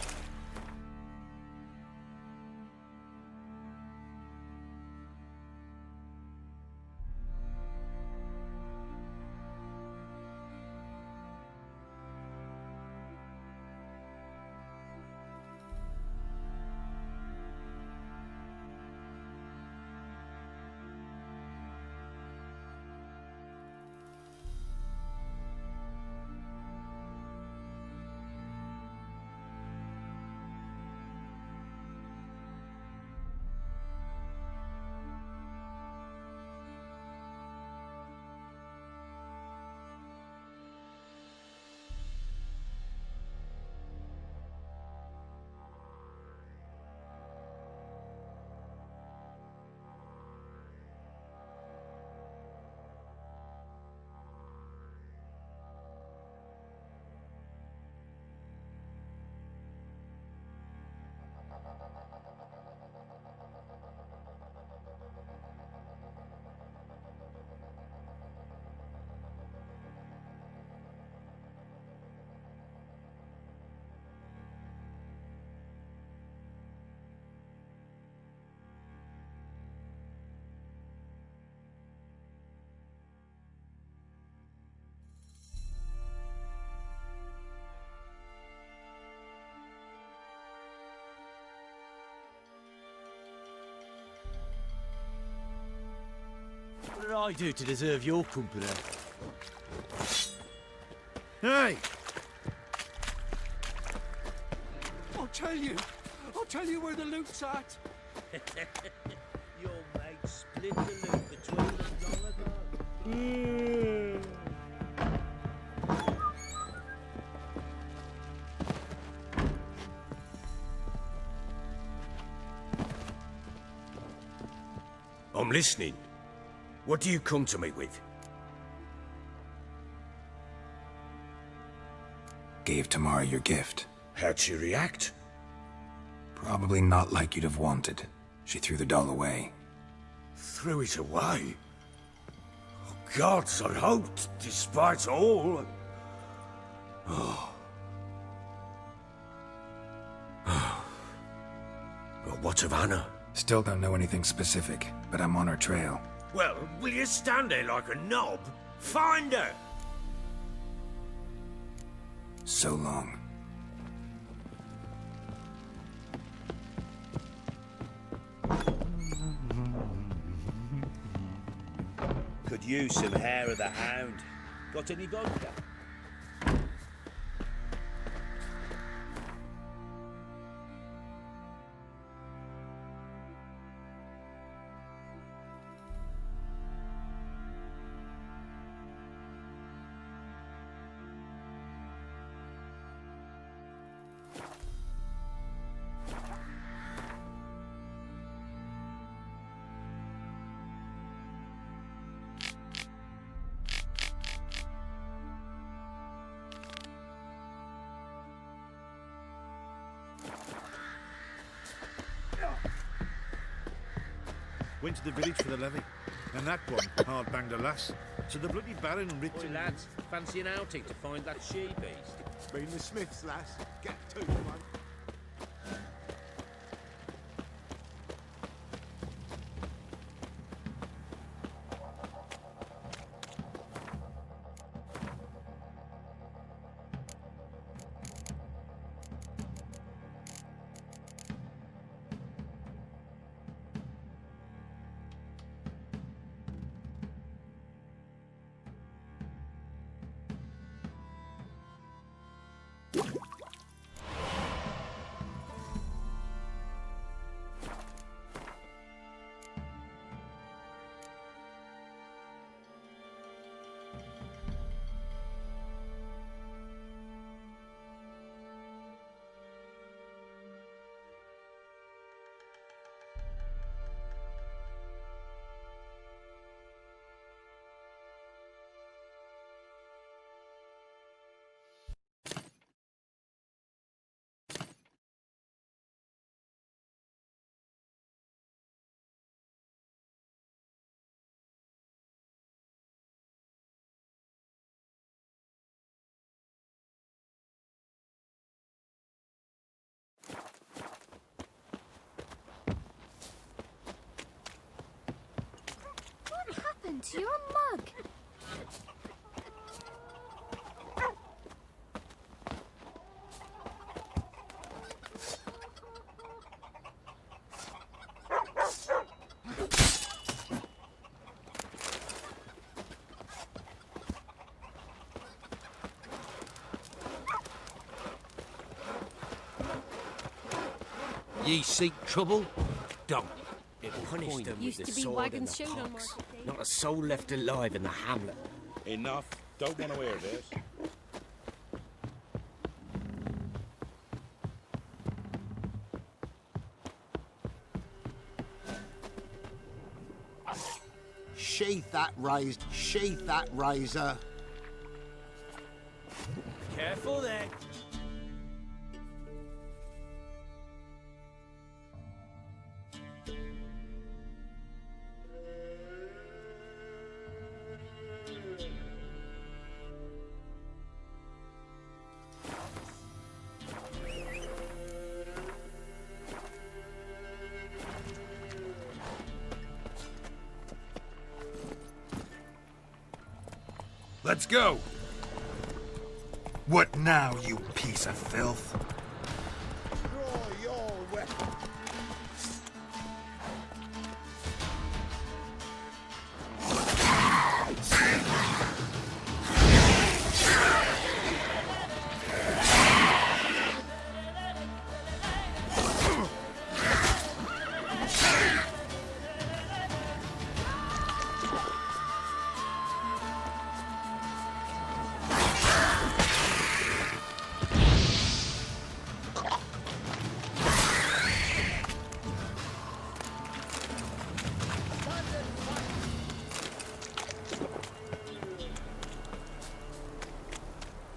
I: What did I do to deserve your company?
K: Hey!
L: I'll tell you where the loot's at.
Q: Your mate split the loot between them long ago.
B: I'm listening. What do you come to me with?
C: Gave Tamara your gift.
B: How'd she react?
C: Probably not like you'd have wanted. She threw the doll away.
B: Threw it away? Oh, gods, I hoped, despite all. Oh. Well, what of Anna?
C: Still don't know anything specific, but I'm on her trail.
B: Well, will you stand there like a knob? Find her!
C: So long.
Q: Could use some hair of the hound. Got any vodka?
K: Went to the village for the levy, and that one hard banged a lass. So the bloody Baron ripped
Q: Boy,
K: him.
Q: lads, fancy an outing to find that she-beast?
E: Been the Smiths, lass. Get 2 for 1.
D: into your mug.
I: Ye seek trouble? Don't. It punished them with
R: Used
I: the
R: to be
I: sword
R: wagon
I: and the
R: shoot on
I: pox.
R: market day.
I: Not a soul left alive in the hamlet.
K: Enough. Don't want to hear this.
E: Sheath that razor.
I: Careful there.
C: Let's go! What now, you piece of filth?
K: Draw your weapon.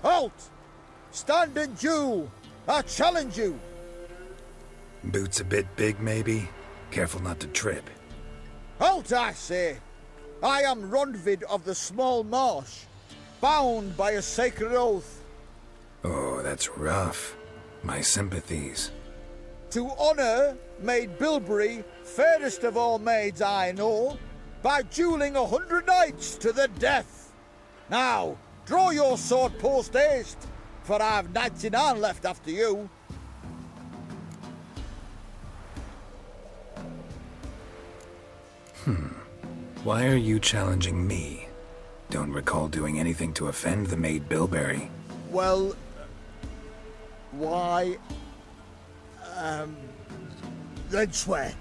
L: Halt! Stand and Jew! I challenge you!
C: Boots a bit big, maybe? Careful not to trip.
L: Halt, I say! I am Rondvid of the Small Marsh, bound by a sacred oath.
C: Oh, that's rough. My sympathies.
L: To honour Maid Bilberry, fairest of all maids I know, by duelling 100 knights to the death. Now, draw your sword post haste, for I've 99 left after you.
C: Why are you challenging me? Don't recall doing anything to offend the Maid Bilberry.
L: Well, why... then swear.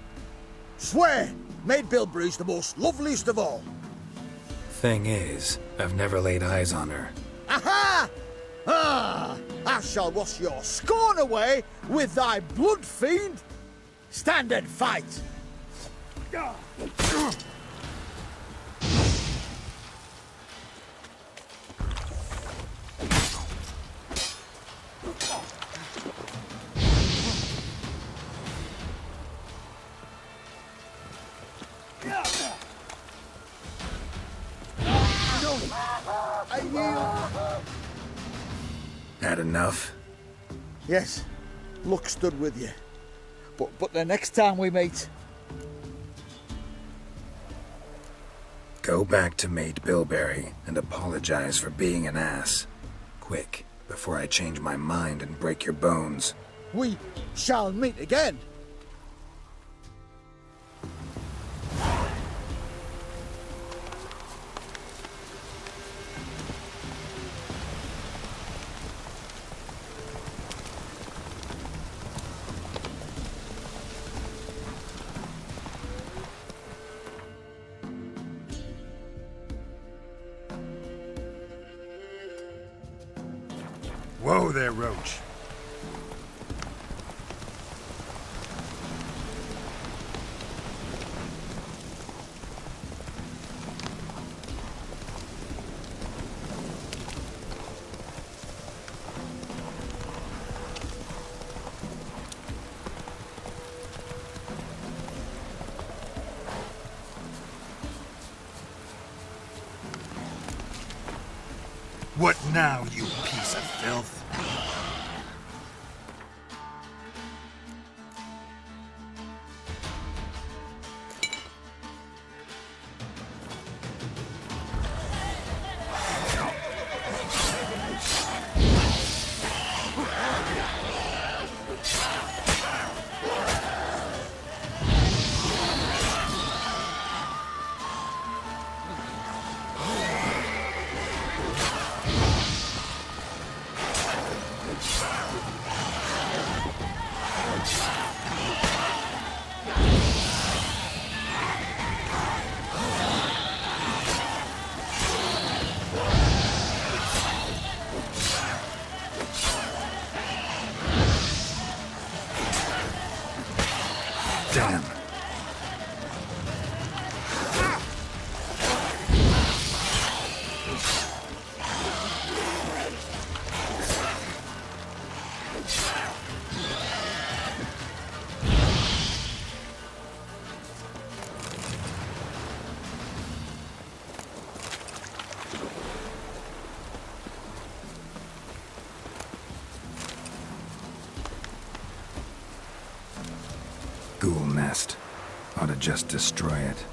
L: Swear! Maid Bilberry's the most loveliest of all.
C: Thing is, I've never laid eyes on her.
L: Aha! Ah! I shall wash your scorn away with thy blood, fiend! Stand and fight! I yield.
C: Had enough?
L: Yes, luck stood with you. But the next time we meet...
C: Go back to Maid Bilberry and apologize for being an ass. Quick, before I change my mind and break your bones.
L: We shall meet again.
C: Whoa there, Roach. What now, you piece of filth? past. Ought to just destroy it.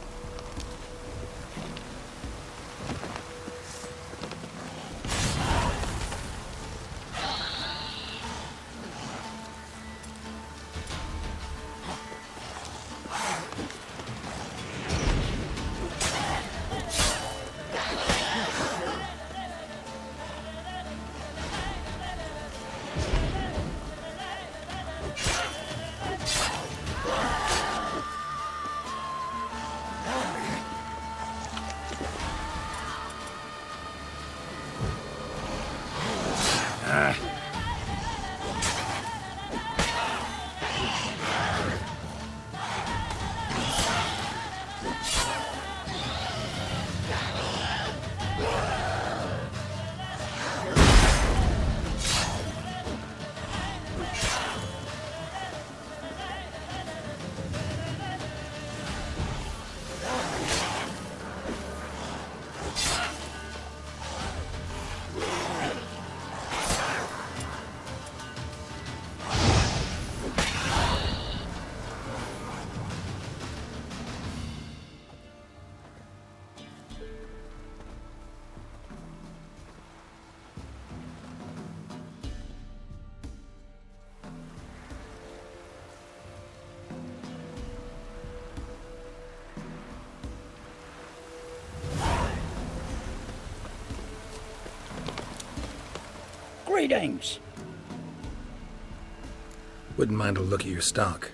S: Greetings.
C: Wouldn't mind a look at your stock.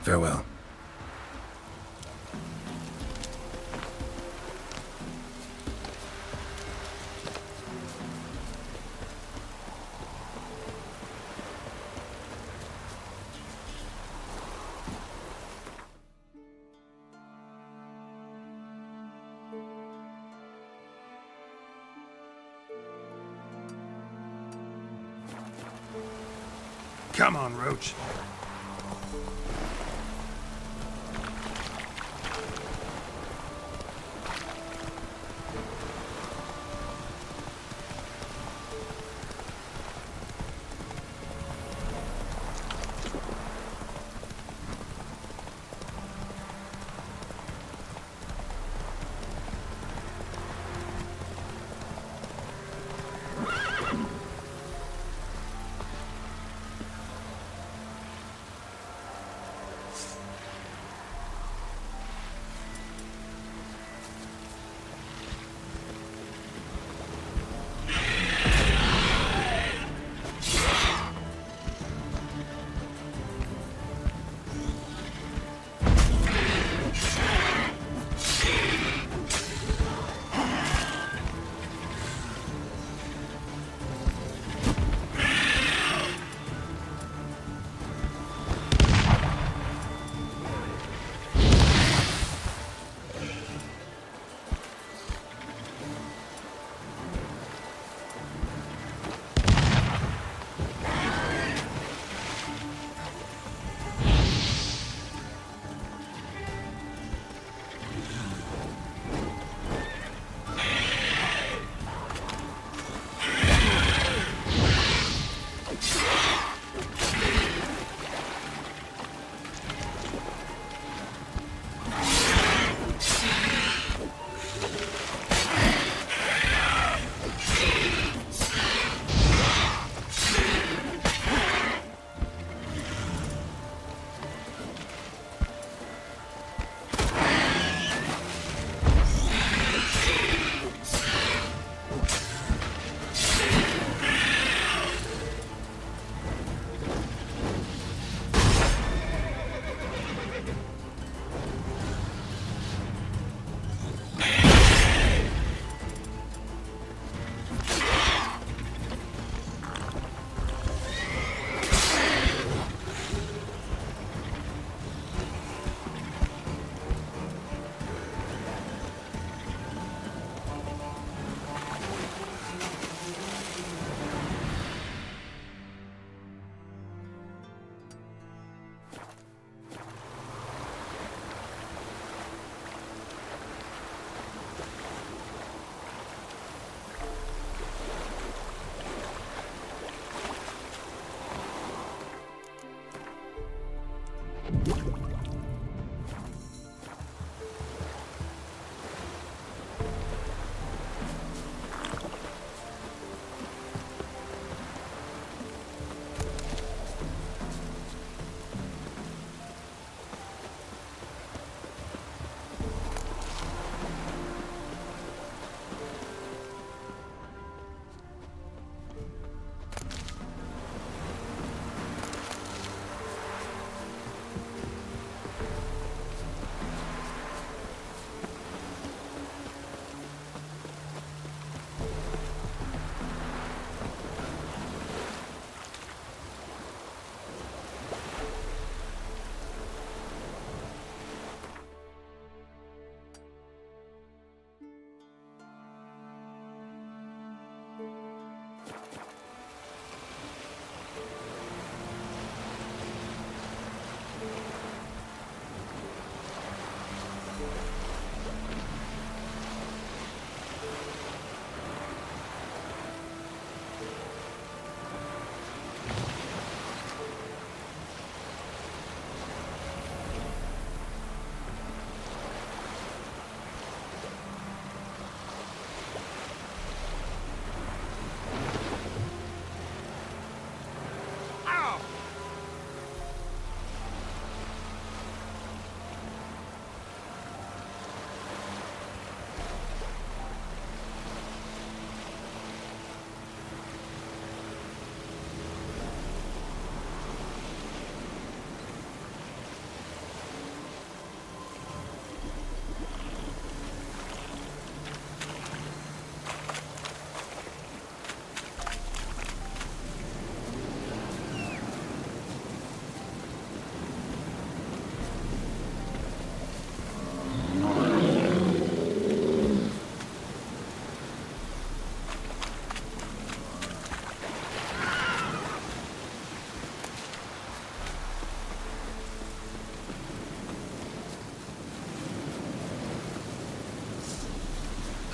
C: Farewell.
K: Come on, Roach.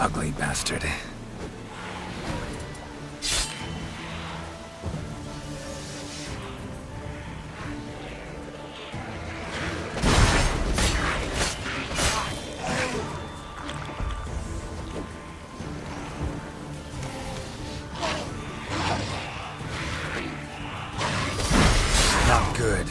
C: Ugly bastard. Not good.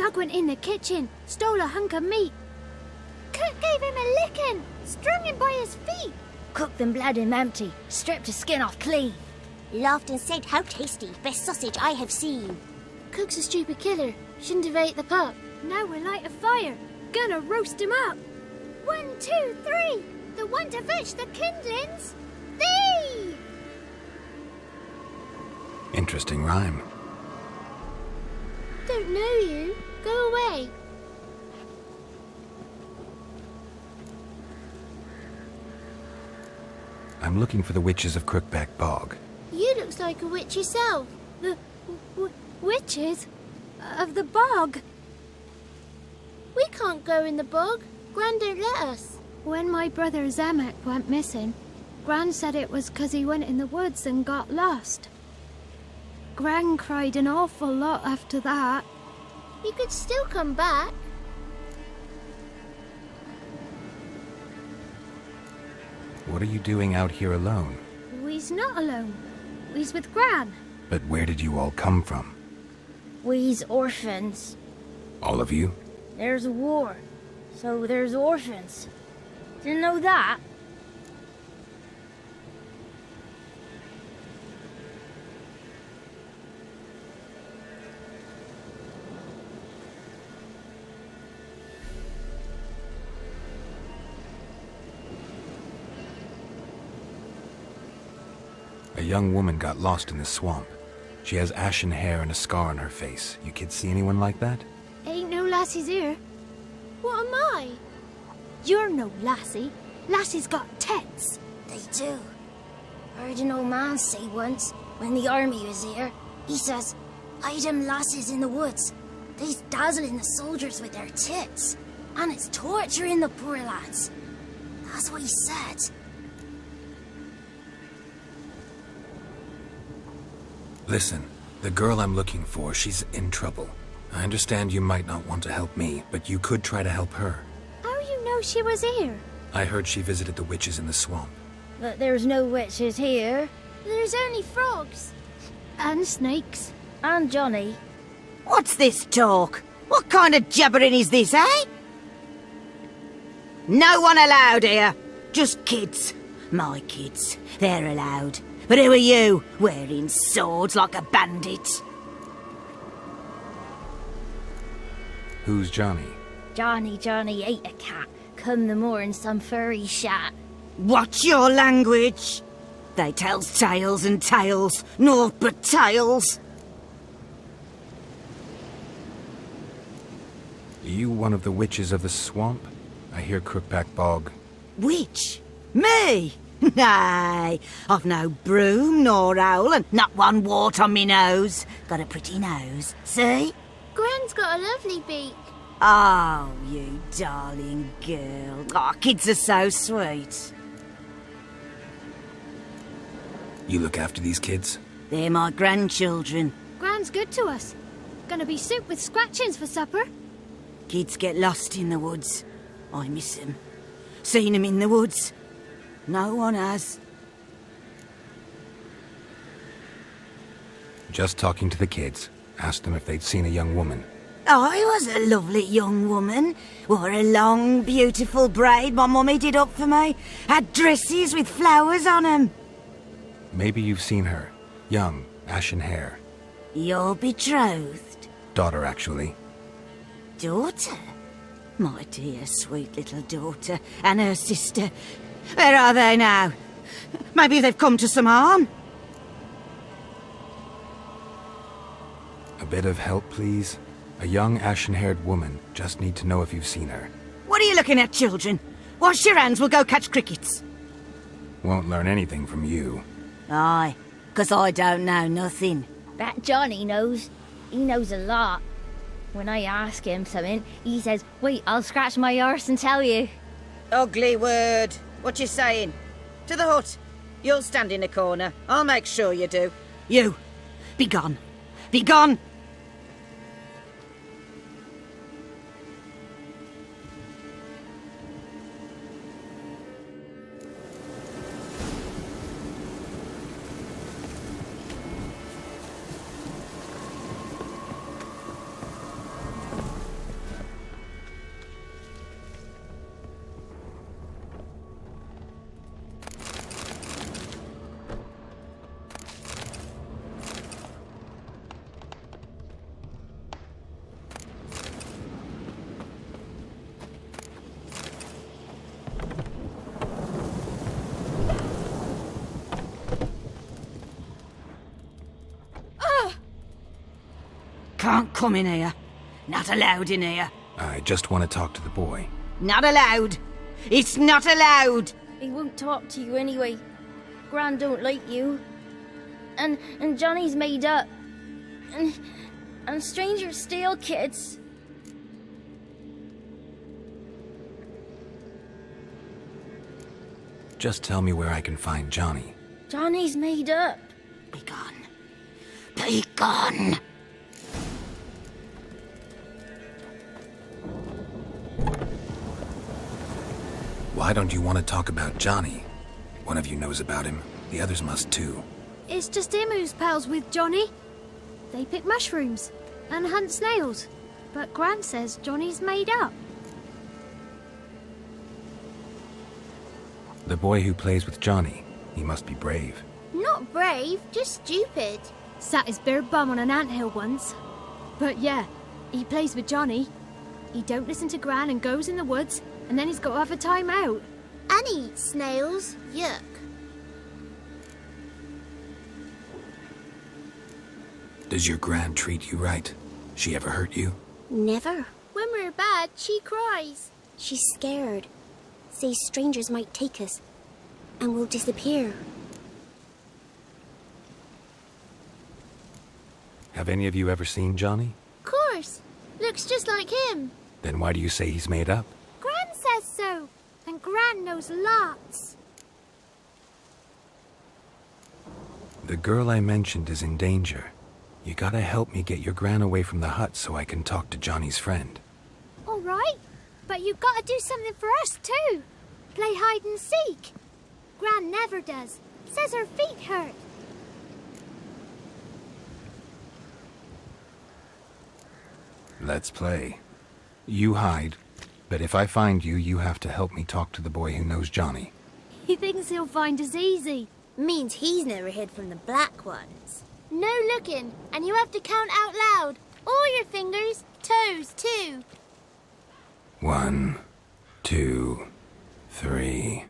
D: Doug went in the kitchen, stole a hunk of meat. Cook gave him a licking, strung him by his feet.
M: Cooked them bled him empty, stripped his skin off clean. Laughed and said, how tasty, best sausage I have seen.
D: Cook's a stupid killer, shouldn't have ate the pup. Now we'll light a fire, gonna roast him up. 1, 2, 3, the one to fetch the kindlings, thee!
C: Interesting rhyme.
D: Don't know you, go away.
C: I'm looking for the witches of Crookback Bog.
D: You looks like a witch yourself. The witches of the bog. We can't go in the bog. Gran don't let us. When my brother Zemek went missing, Gran said it was 'cause he went in the woods and got lost. Gran cried an awful lot after that. He could still come back.
C: What are you doing out here alone?
D: We's not alone. We's with Gran.
C: But where did you all come from?
M: We's orphans.
C: All of you?
M: There's a war, so there's orphans. Didn't know that?
C: A young woman got lost in the swamp. She has ashen hair and a scar on her face. You kids see anyone like that?
D: Ain't no lassies here. What am I? You're no lassie. Lassies got tits.
M: They do. Heard an old man say once, when the army was here, he says, "I them lasses in the woods. They's dazzling the soldiers with their tits, and it's torturing the poor lads." That's what he said.
C: Listen, the girl I'm looking for, she's in trouble. I understand you might not want to help me, but you could try to help her.
D: How you know she was here?
C: I heard she visited the witches in the swamp.
M: But there's no witches here.
D: There's only frogs. And snakes.
M: And Johnny.
T: What's this talk? What kind of jabbering is this, eh? No one allowed here. Just kids. My kids. They're allowed. But who are you, wearing swords like a bandit?
C: Who's Johnny?
M: Johnny ate a cat. Come the moor in some furry shat.
T: Watch your language. They tells tales and tales, naught but tales.
C: Are you one of the witches of the swamp? I hear Crookback Bog.
T: Witch? Me? Nay, I've no broom nor owl and not one wart on me nose. Got a pretty nose, see?
D: Gran's got a lovely beak.
T: Oh, you darling girl. Oh, kids are so sweet.
C: You look after these kids?
T: They're my grandchildren.
D: Gran's good to us. Gonna be soup with scratchings for supper.
T: Kids get lost in the woods. I miss them. Seen them in the woods. No one has.
C: Just talking to the kids. Asked them if they'd seen a young woman.
T: I was a lovely young woman. Wore a long, beautiful braid my mummy did up for me. Had dresses with flowers on 'em.
C: Maybe you've seen her. Young, ashen hair.
T: You're betrothed?
C: Daughter, actually.
T: Daughter? My dear, sweet little daughter. And her sister. Where are they now? Maybe they've come to some harm?
C: A bit of help, please? A young, ashen-haired woman. Just need to know if you've seen her.
T: What are you looking at, children? Wash your hands, we'll go catch crickets.
C: Won't learn anything from you.
T: Aye, 'cause I don't know nothing.
M: That Johnny knows. He knows a lot. When I ask him something, he says, "Wait, I'll scratch my arse and tell you."
T: Ugly word. What you saying? To the hut. You'll stand in the corner. I'll make sure you do. You, be gone. Be gone! can't come in here. Not allowed in here.
C: I just want to talk to the boy.
T: Not allowed. It's not allowed.
O: He won't talk to you anyway. Gran don't like you. And Johnny's made up. And strangers steal kids.
C: Just tell me where I can find Johnny.
O: Johnny's made up.
T: Be gone. Be gone.
C: Why don't you want to talk about Johnny? One of you knows about him. The others must too.
D: It's just him who's pals with Johnny. They pick mushrooms and hunt snails. But Gran says Johnny's made up.
C: The boy who plays with Johnny, he must be brave.
D: Not brave, just stupid. Sat his bare bum on an anthill once. But yeah, he plays with Johnny. He don't listen to Gran and goes in the woods, and then he's got to have a time out. And he eats snails. Yuck.
C: Does your Gran treat you right? She ever hurt you?
M: Never.
D: When we're bad, she cries.
M: She's scared. Says strangers might take us. And we'll disappear.
C: Have any of you ever seen Johnny?
D: Of course. Looks just like him.
C: Then why do you say he's made up?
D: Gran says so. And Gran knows lots.
C: The girl I mentioned is in danger. You gotta help me get your Gran away from the hut so I can talk to Johnny's friend.
D: All right. But you've got to do something for us, too. Play hide and seek. Gran never does. Says her feet hurt.
C: Let's play. You hide, but if I find you, you have to help me talk to the boy who knows Johnny.
D: He thinks he'll find us easy.
M: Means he's never hid from the black ones.
D: No looking, and you have to count out loud. All your fingers, toes too.
C: 1, 2, 3,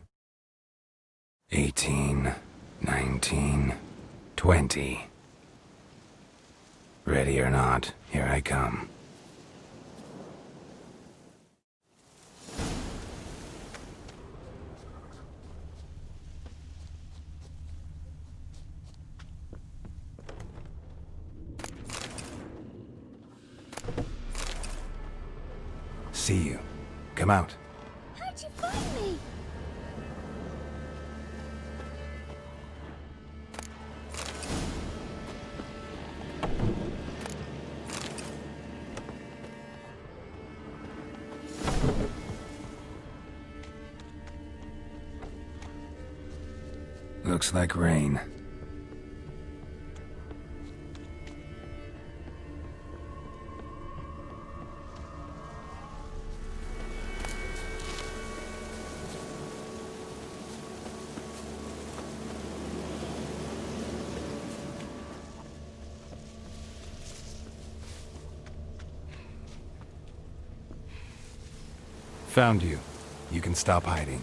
C: 18, 19, 20. Ready or not, here I come. See you. Come out.
D: How'd you find me?
C: Looks like rain. Found you. You can stop hiding.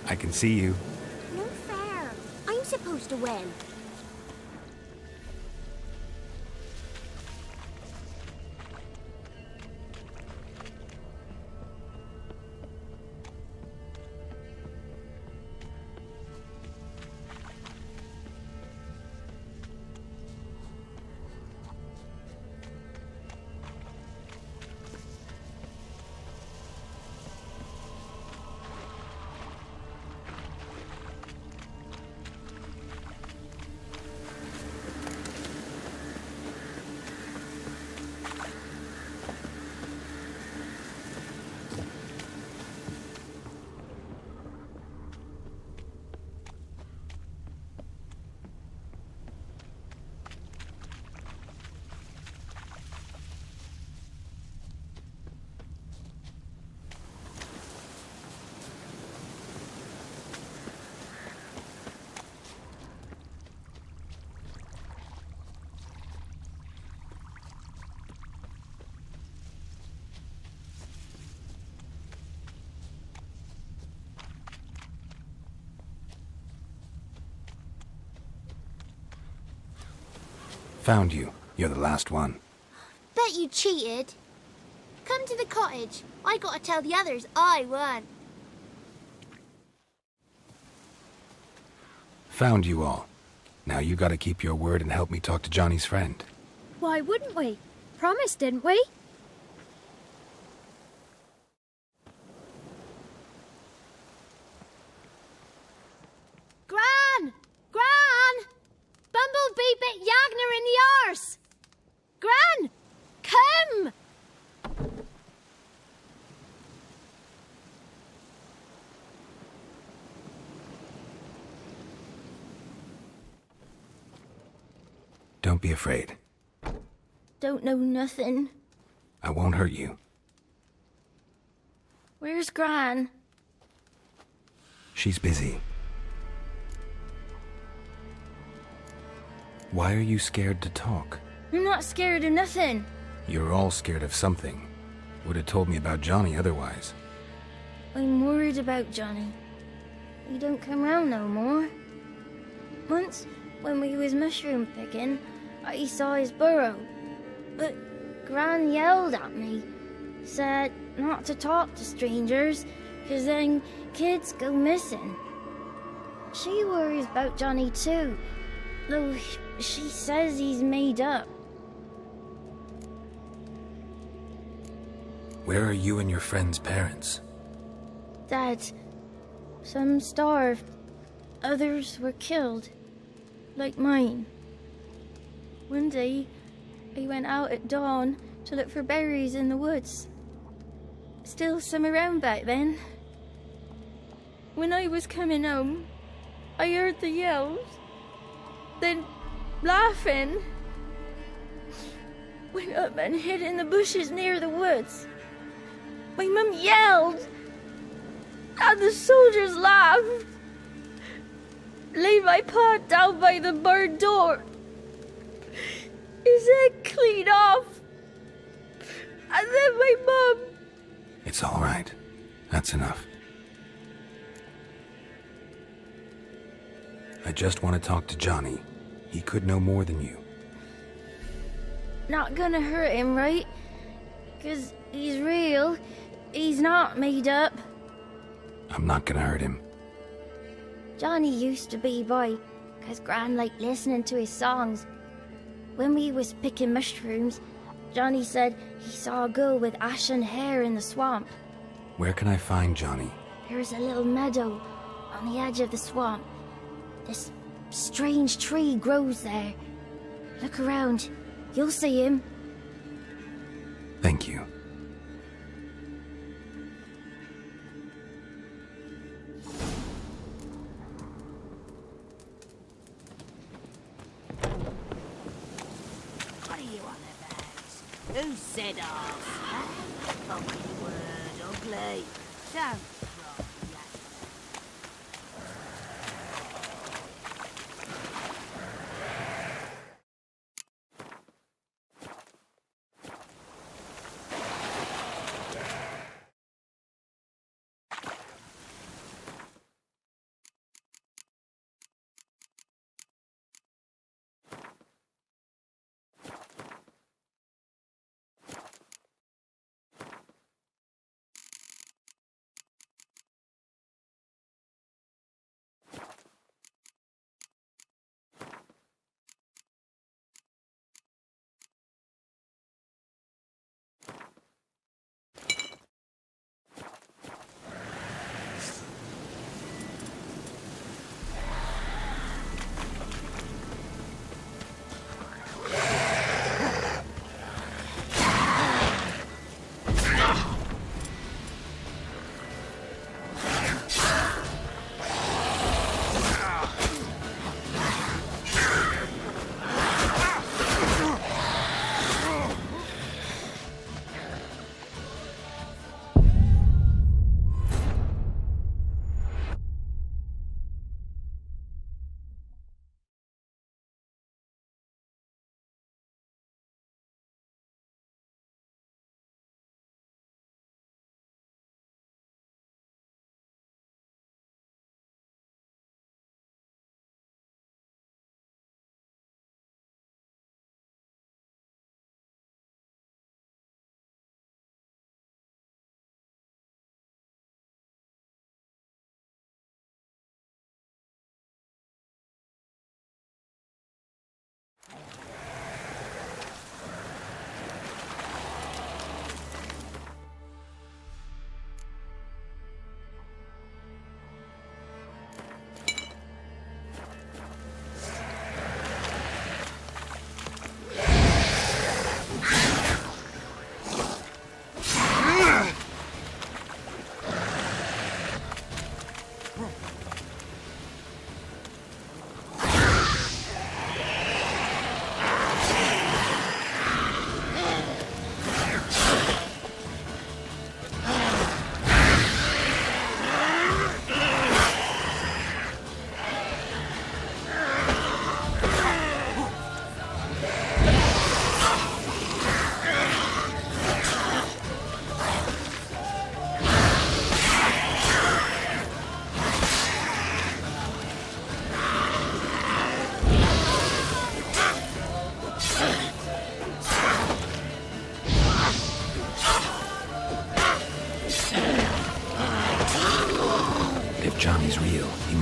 C: I can see you.
M: No fair. I'm supposed to win.
C: Found you. You're the last one.
D: Bet you cheated. Come to the cottage. I gotta tell the others I won.
C: Found you all. Now you gotta keep your word and help me talk to Johnny's friend.
D: Why wouldn't we? Promised, didn't we? Gran! Gran! Bumblebee bit Yagner in the arse! Gran! Come!
C: Don't be afraid.
O: Don't know nothing.
C: I won't hurt you.
O: Where's Gran?
C: She's busy. Why are you scared to talk?
O: I'm not scared of nothing.
C: You're all scared of something. Would have told me about Johnny otherwise.
O: I'm worried about Johnny. He don't come round no more. Once, when we was mushroom picking, I saw his burrow. But Gran yelled at me. Said not to talk to strangers, 'cause then kids go missing. She worries about Johnny too, though she says he's made up.
C: Where are you and your friend's parents?
O: Dad, some starved, others were killed, like mine. One day, I went out at dawn to look for berries in the woods. Still some around back then. When I was coming home, I heard the yells, then laughing. Went up and hid in the bushes near the woods. My mum yelled, and the soldiers laughed. Laid my pa down by the barn door. His head clean off. And then my mum...
C: It's all right. That's enough. I just want to talk to Johnny. He could know more than you.
O: Not gonna hurt him, right? 'Cause he's real. He's not made up.
C: I'm not gonna hurt him.
O: Johnny used to be boy, 'cause Gran liked listening to his songs. When we was picking mushrooms, Johnny said he saw a girl with ashen hair in the swamp.
C: Where can I find Johnny?
O: There's a little meadow on the edge of the swamp. This strange tree grows there. Look around. You'll see him.
C: Thank you.
I: What are you on about? Who said ours? Huh? Ugly word, ugly. Don't cry,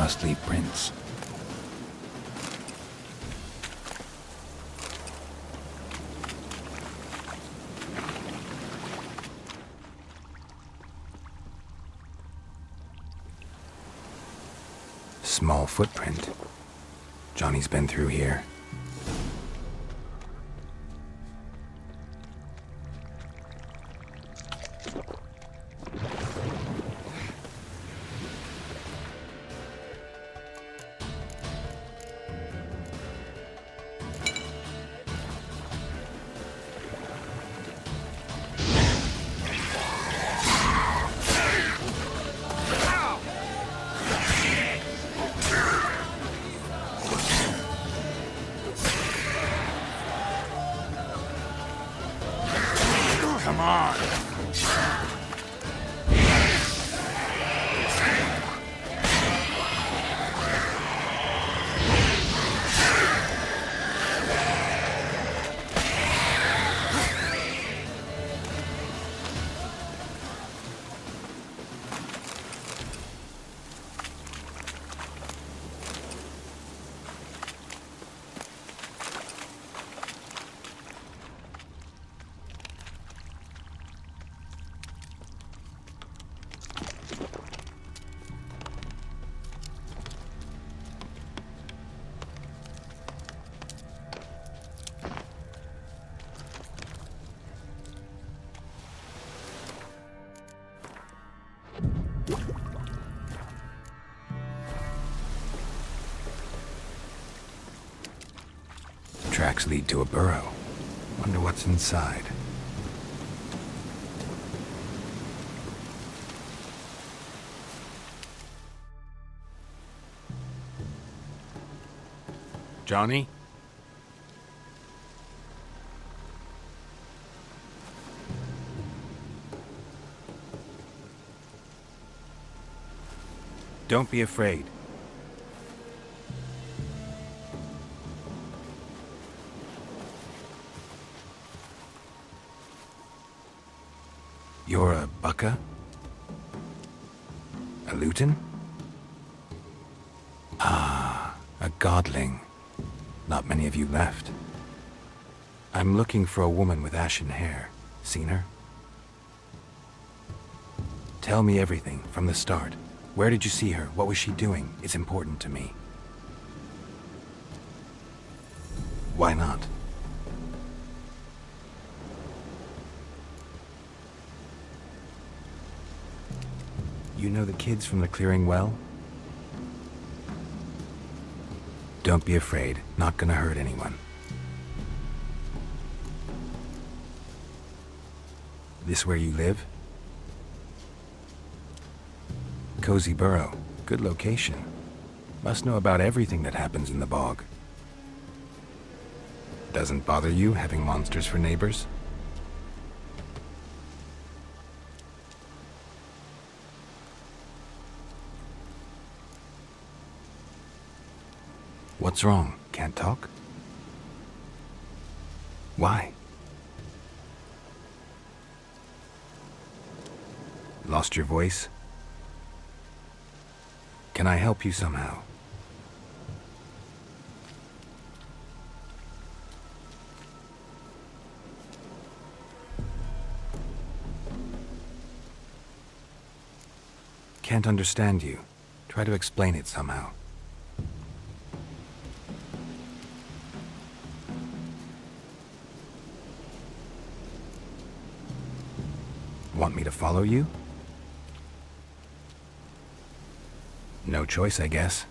C: must leave prints. Small footprint. Johnny's been through here.
K: Come on!
C: Tracks lead to a burrow. Wonder what's inside.
J: Johnny?
C: Don't be afraid. You're a Bukka? A Luton? Ah, a godling. Not many of you left. I'm looking for a woman with ashen hair. Seen her? Tell me everything from the start. Where did you see her? What was she doing? It's important to me. Why not? You know the kids from the clearing well? Don't be afraid. Not gonna hurt anyone. This where you live? Cozy Burrow. Good location. Must know about everything that happens in the bog. Doesn't bother you having monsters for neighbors? What's wrong? Can't talk? Why? Lost your voice? Can I help you somehow? Can't understand you. Try to explain it somehow. Want me to follow you? No choice, I guess.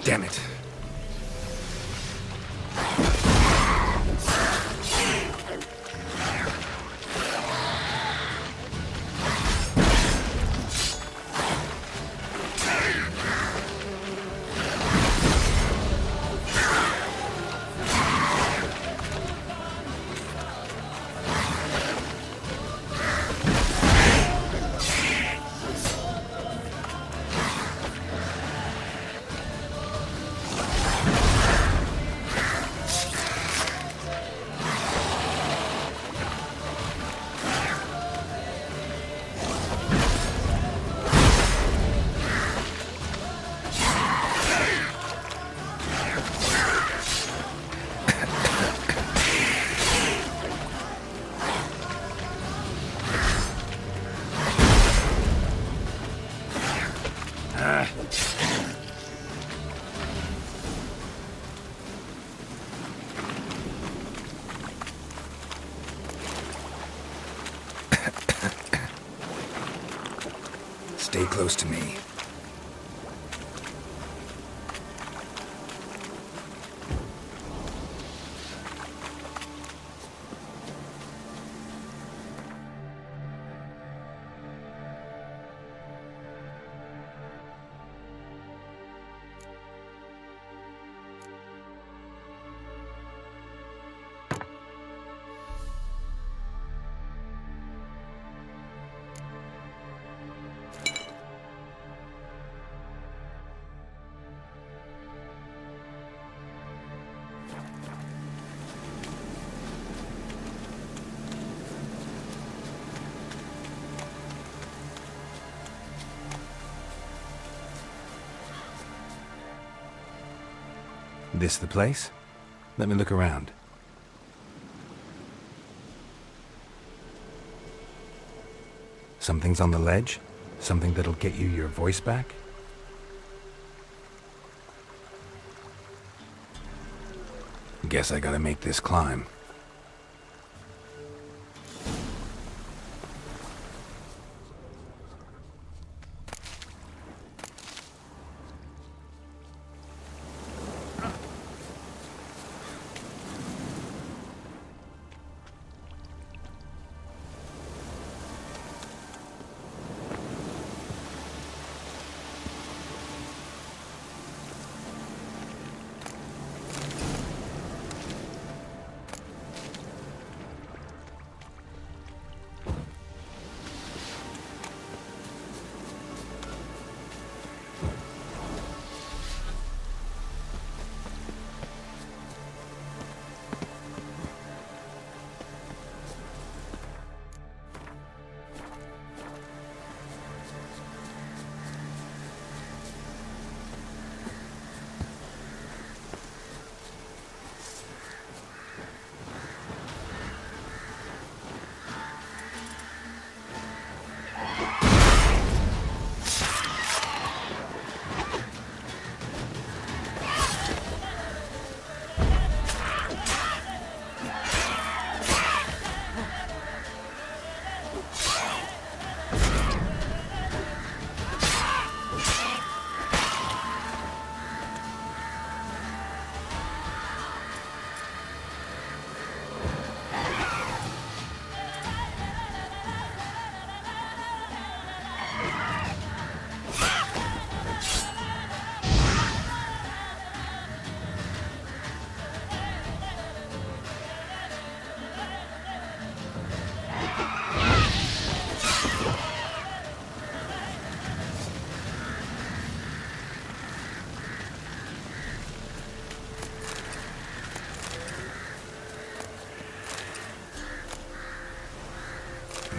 C: Damn it. Stay close to me. This the place? Let me look around. Something's on the ledge? Something that'll get you your voice back? Guess I gotta make this climb.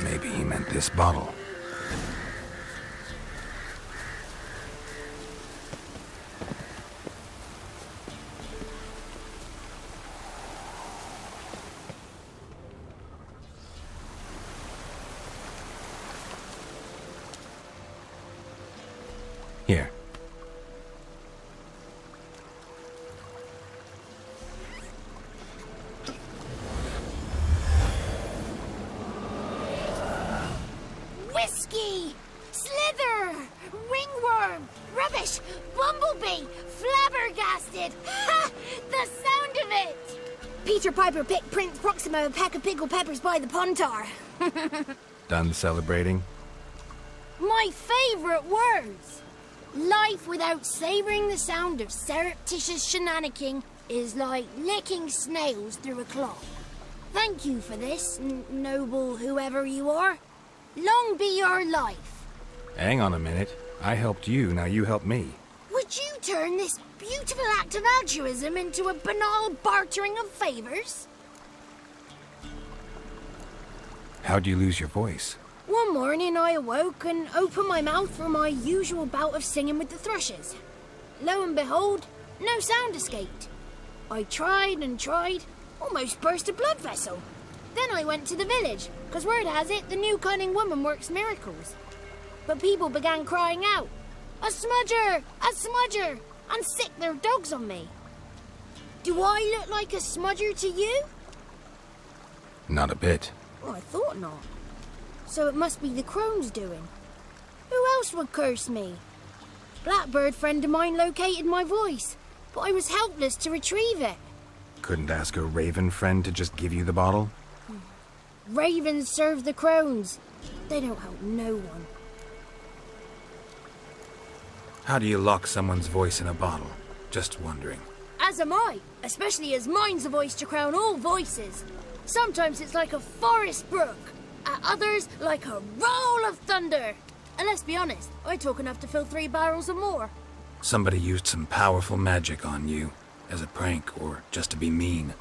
C: Maybe he meant this bottle. Here.
M: Whiskey! Slither! Ringworm! Rubbish! Bumblebee! Flabbergasted! Ha! The sound of it! Peter Piper picked Prince Proxima a pack of pickled peppers by the Pontar.
U: Done celebrating?
M: My favourite words! Life without savouring the sound of surreptitious shenanigans is like licking snails through a cloth. Thank you for this, noble whoever you are. Long be your life.
U: Hang on a minute. I helped you, now you help me.
M: Would you turn this beautiful act of altruism into a banal bartering of favours?
U: How'd you lose your voice?
M: One morning I awoke and opened my mouth for my usual bout of singing with the thrushes. Lo and behold, no sound escaped. I tried and tried, almost burst a blood vessel. Then I went to the village, 'cause word has it the new cunning woman works miracles. But people began crying out, "A smudger! A smudger!" and sick their dogs on me. Do I look like a smudger to you?
U: Not a bit.
M: Oh, I thought not. So it must be the crone's doing. Who else would curse me? Blackbird friend of mine located my voice, but I was helpless to retrieve it.
U: Couldn't ask a raven friend to just give you the bottle?
M: Ravens serve the crones. They don't help no one.
C: How do you lock someone's voice in a bottle? Just wondering.
M: As am I, especially as mine's a voice to crown all voices. Sometimes it's like a forest brook, at others like a roll of thunder. And let's be honest, I talk enough to fill 3 barrels or more.
C: Somebody used some powerful magic on you, as a prank or just to be mean.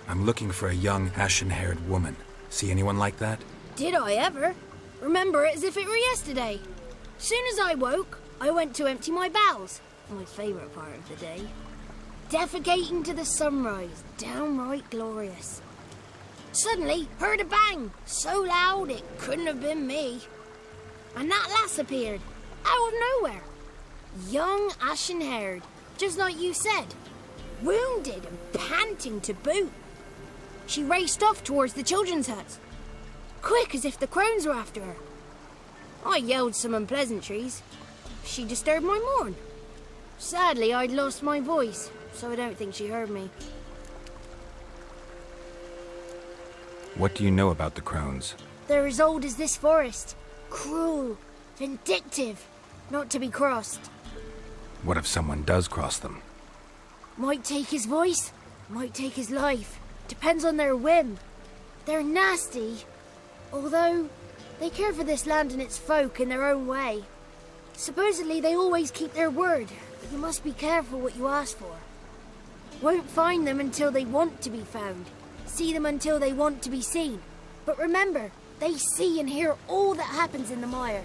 C: I'm looking for a young, ashen-haired woman. See anyone like that?
M: Did I ever? Remember it as if it were yesterday. Soon as I woke, I went to empty my bowels. My favourite part of the day. Defecating to the sunrise, downright glorious. Suddenly, heard a bang, so loud it couldn't have been me. And that lass appeared, out of nowhere. Young, ashen-haired, just like you said. Wounded and panting to boot. She raced off towards the children's huts, quick as if the crones were after her. I yelled some unpleasantries. She disturbed my morn. Sadly, I'd lost my voice, so I don't think she heard me.
U: What do you know about the crones?
M: They're as old as this forest. Cruel, vindictive, not to be crossed.
U: What if someone does cross them?
M: Might take his voice, might take his life. Depends on their whim. They're nasty, although they care for this land and its folk in their own way. Supposedly they always keep their word, but you must be careful what you ask for. Won't find them until they want to be found. See them until they want to be seen. But remember, they see and hear all that happens in the mire.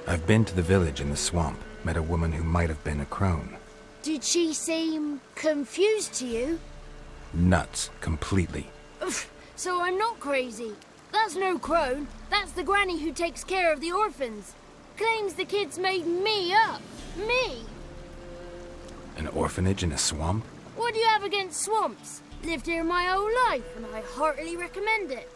U: I've been to the village in the swamp, met a woman who might have been a crone.
M: Did she seem confused to you?
U: Nuts, completely.
M: So I'm not crazy. That's no crone. That's the granny who takes care of the orphans. Claims the kids made me up. Me!
U: An orphanage in a swamp?
M: What do you have against swamps? Lived here my whole life, and I heartily recommend it.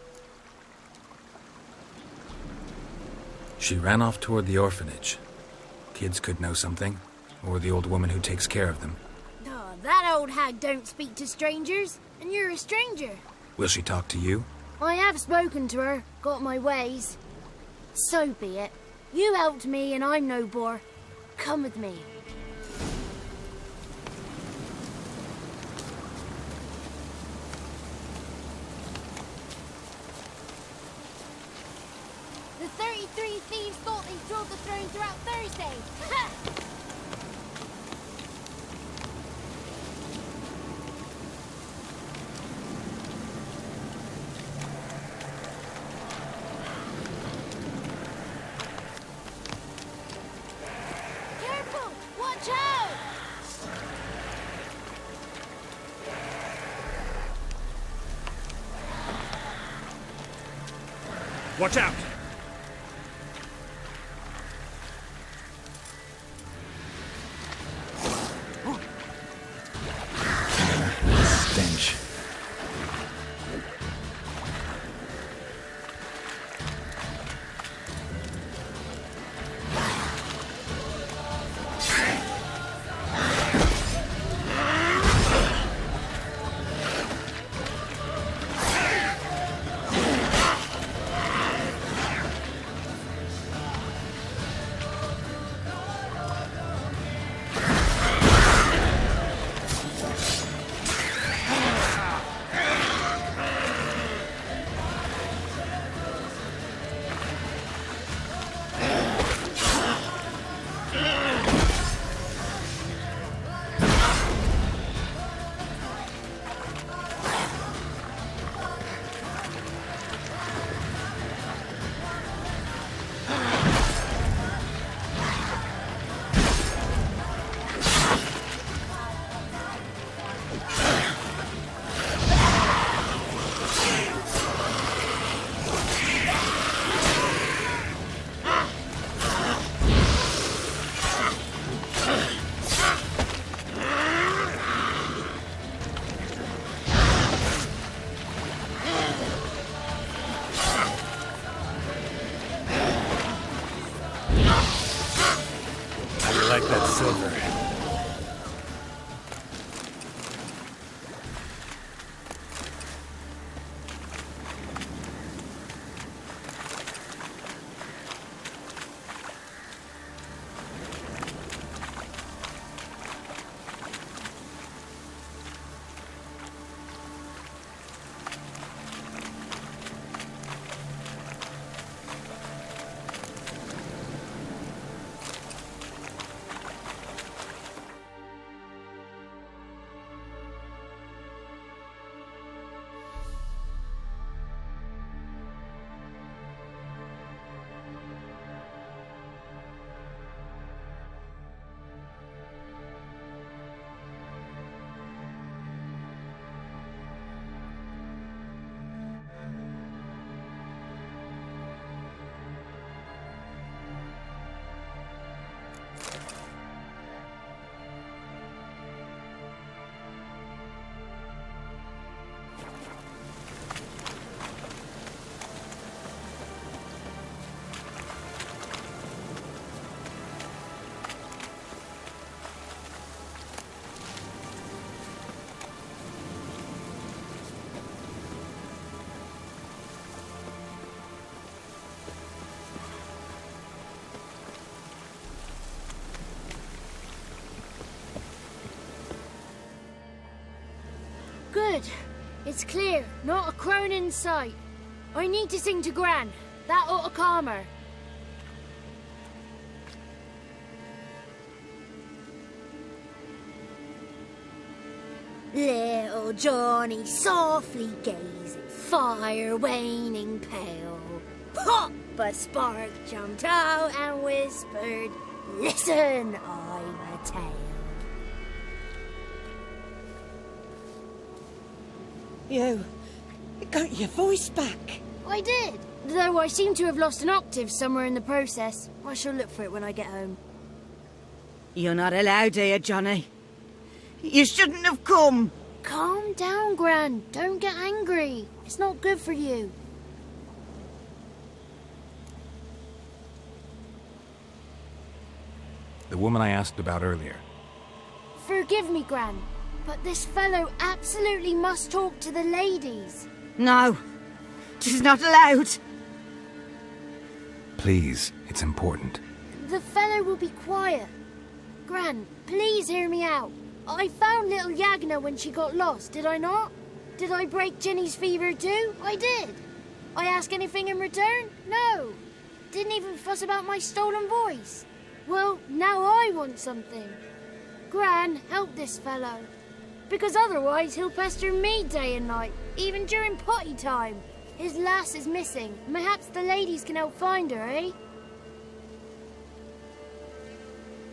C: She ran off toward the orphanage. Kids could know something, or the old woman who takes care of them.
M: Oh, that old hag don't speak to strangers, and you're a stranger.
C: Will she talk to you?
M: I have spoken to her, got my ways. So be it. You helped me, and I'm no bore. Come with me.
R: The 33 thieves thought they drove the throne throughout Thursday. Ha! Careful! Watch out!
G: Watch out!
C: Stench.
D: Good. It's clear. Not a crone in sight. I need to sing to Gran. That ought to calm her. Little Johnny softly gazing, fire waning pale. Pop! A spark jumped out and whispered, "Listen, I've a tale."
T: You got your voice back.
D: I did, though I seem to have lost an octave somewhere in the process. I shall look for it when I get home.
T: You're not allowed here, Johnny. You shouldn't have come.
D: Calm down, Gran. Don't get angry. It's not good for you.
U: The woman I asked about earlier.
D: Forgive me, Gran, but this fellow absolutely must talk to the ladies.
T: No, she's not allowed.
U: Please, it's important.
D: The fellow will be quiet. Gran, please hear me out. I found little Yagna when she got lost, did I not? Did I break Jenny's fever too? I did. I ask anything in return? No. Didn't even fuss about my stolen voice. Well, now I want something. Gran, help this fellow. Because otherwise he'll pester me day and night, even during potty time. His lass is missing. Perhaps the ladies can help find her, eh?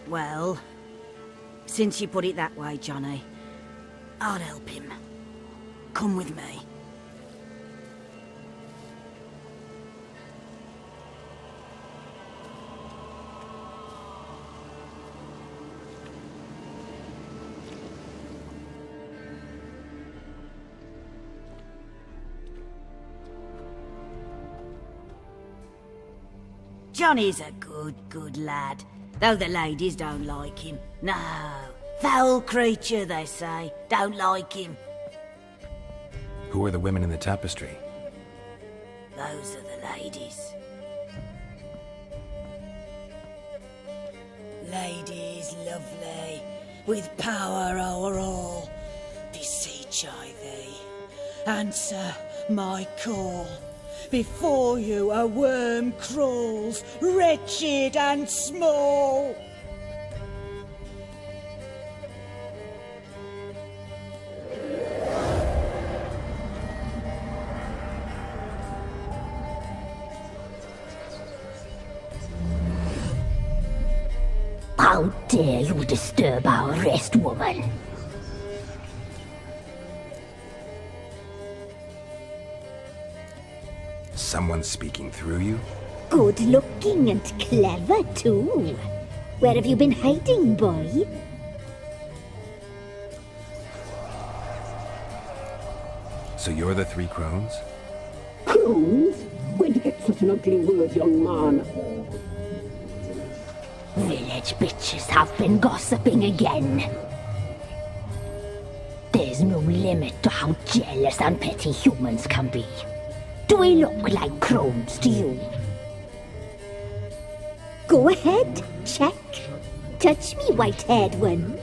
T: Well, since you put it that way, Johnny, I'll help him. Come with me. Johnny's a good lad, though the ladies don't like him. No, foul creature, they say. Don't like him.
U: Who are the women in the tapestry?
T: Those are the ladies. Ladies lovely, with power o'er all, beseech I thee, answer my call. Before you a worm crawls, wretched and small.
H: How dare you disturb our rest, woman?
U: Someone speaking through you?
H: Good looking and clever, too. Where have you been hiding, boy?
U: So you're the three crones?
H: Crones? Where'd you get such an ugly word, young man? Village bitches have been gossiping again. There's no limit to how jealous and petty humans can be. Do we look like crones to you? Go ahead, check. Touch me, white-haired one,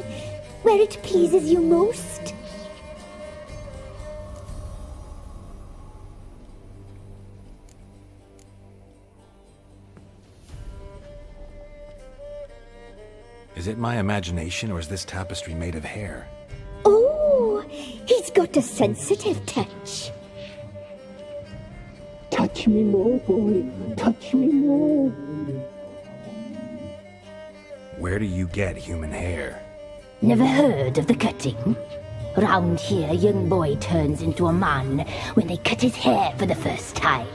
H: where it pleases you most.
U: Is it my imagination, or is this tapestry made of hair?
H: Oh, he's got a sensitive touch. Touch me more, boy. Touch me more.
U: Where do you get human hair?
H: Never heard of the cutting? Round here, a young boy turns into a man when they cut his hair for the first time.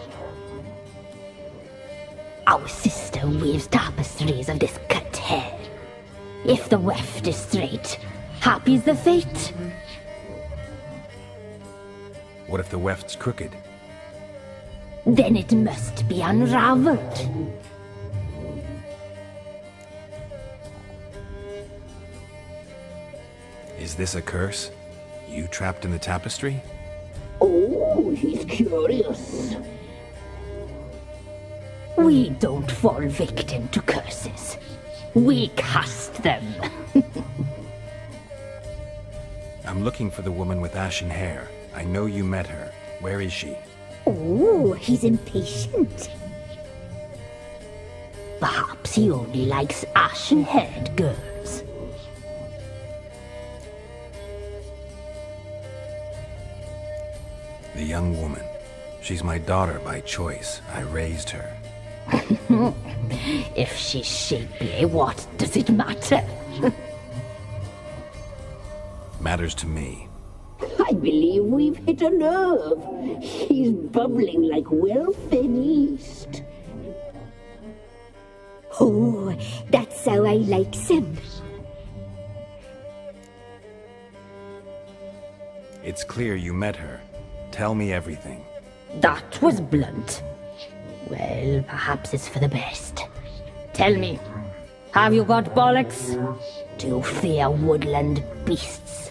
H: Our sister weaves tapestries of this cut hair. If the weft is straight, happy's the fate.
U: What if the weft's crooked?
H: Then it must be unraveled.
U: Is this a curse? You trapped in the tapestry?
H: Oh, he's curious. We don't fall victim to curses. We cast them.
U: I'm looking for the woman with ashen hair. I know you met her. Where is she?
H: Oh, he's impatient. Perhaps he only likes ashen-haired girls.
U: The young woman. She's my daughter by choice. I raised her.
H: If she's shapely, what does it matter?
U: Matters to me.
H: I believe we've hit a nerve. He's bubbling like well-fed yeast.
A: Oh, that's how I likes him.
U: It's clear you met her. Tell me everything.
H: That was blunt. Well, perhaps it's for the best. Tell me, have you got bollocks? Do you fear woodland beasts?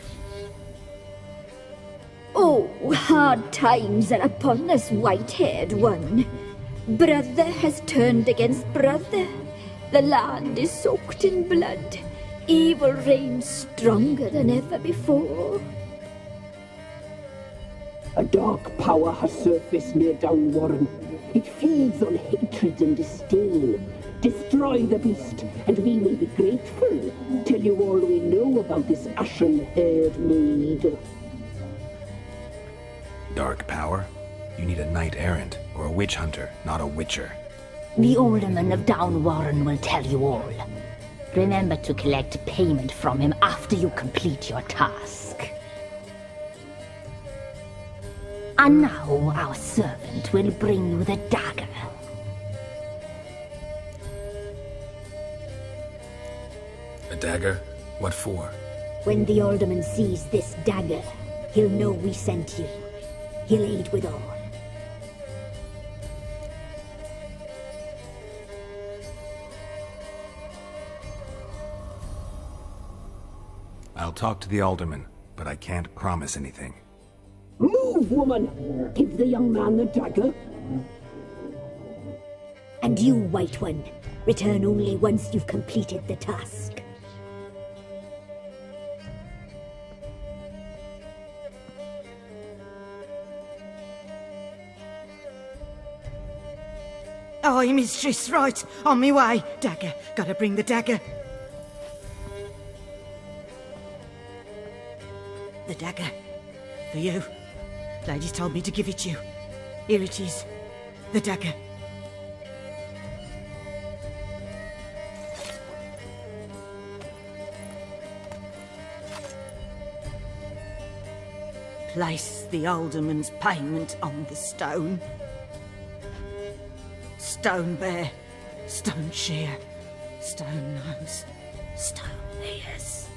A: Oh, hard times are upon us, white-haired one. Brother has turned against brother. The land is soaked in blood. Evil reigns stronger than ever before.
V: A dark power has surfaced near Downwarren. It feeds on hatred and disdain. Destroy the beast, and we will be grateful. Tell you all we know about this ashen-haired maid.
U: Dark power? You need a knight-errant or a witch hunter, not a witcher.
H: The alderman of Downwarren will tell you all. Remember to collect payment from him after you complete your task. And now our servant will bring you the dagger.
C: A dagger? What for?
A: When the alderman sees this dagger, he'll know we sent you. He'll aid with all.
U: I'll talk to the alderman, but I can't promise anything.
V: Move, woman! Give the young man the dagger.
A: And you, White One, return only once you've completed the task.
T: Aye, mistress, right. On me way. Dagger. Gotta bring the dagger. The dagger. For you. Lady told me to give it you. Here it is. The dagger. Place the alderman's payment on the stone. Stone bear, stone shear, stone nose, stone ears.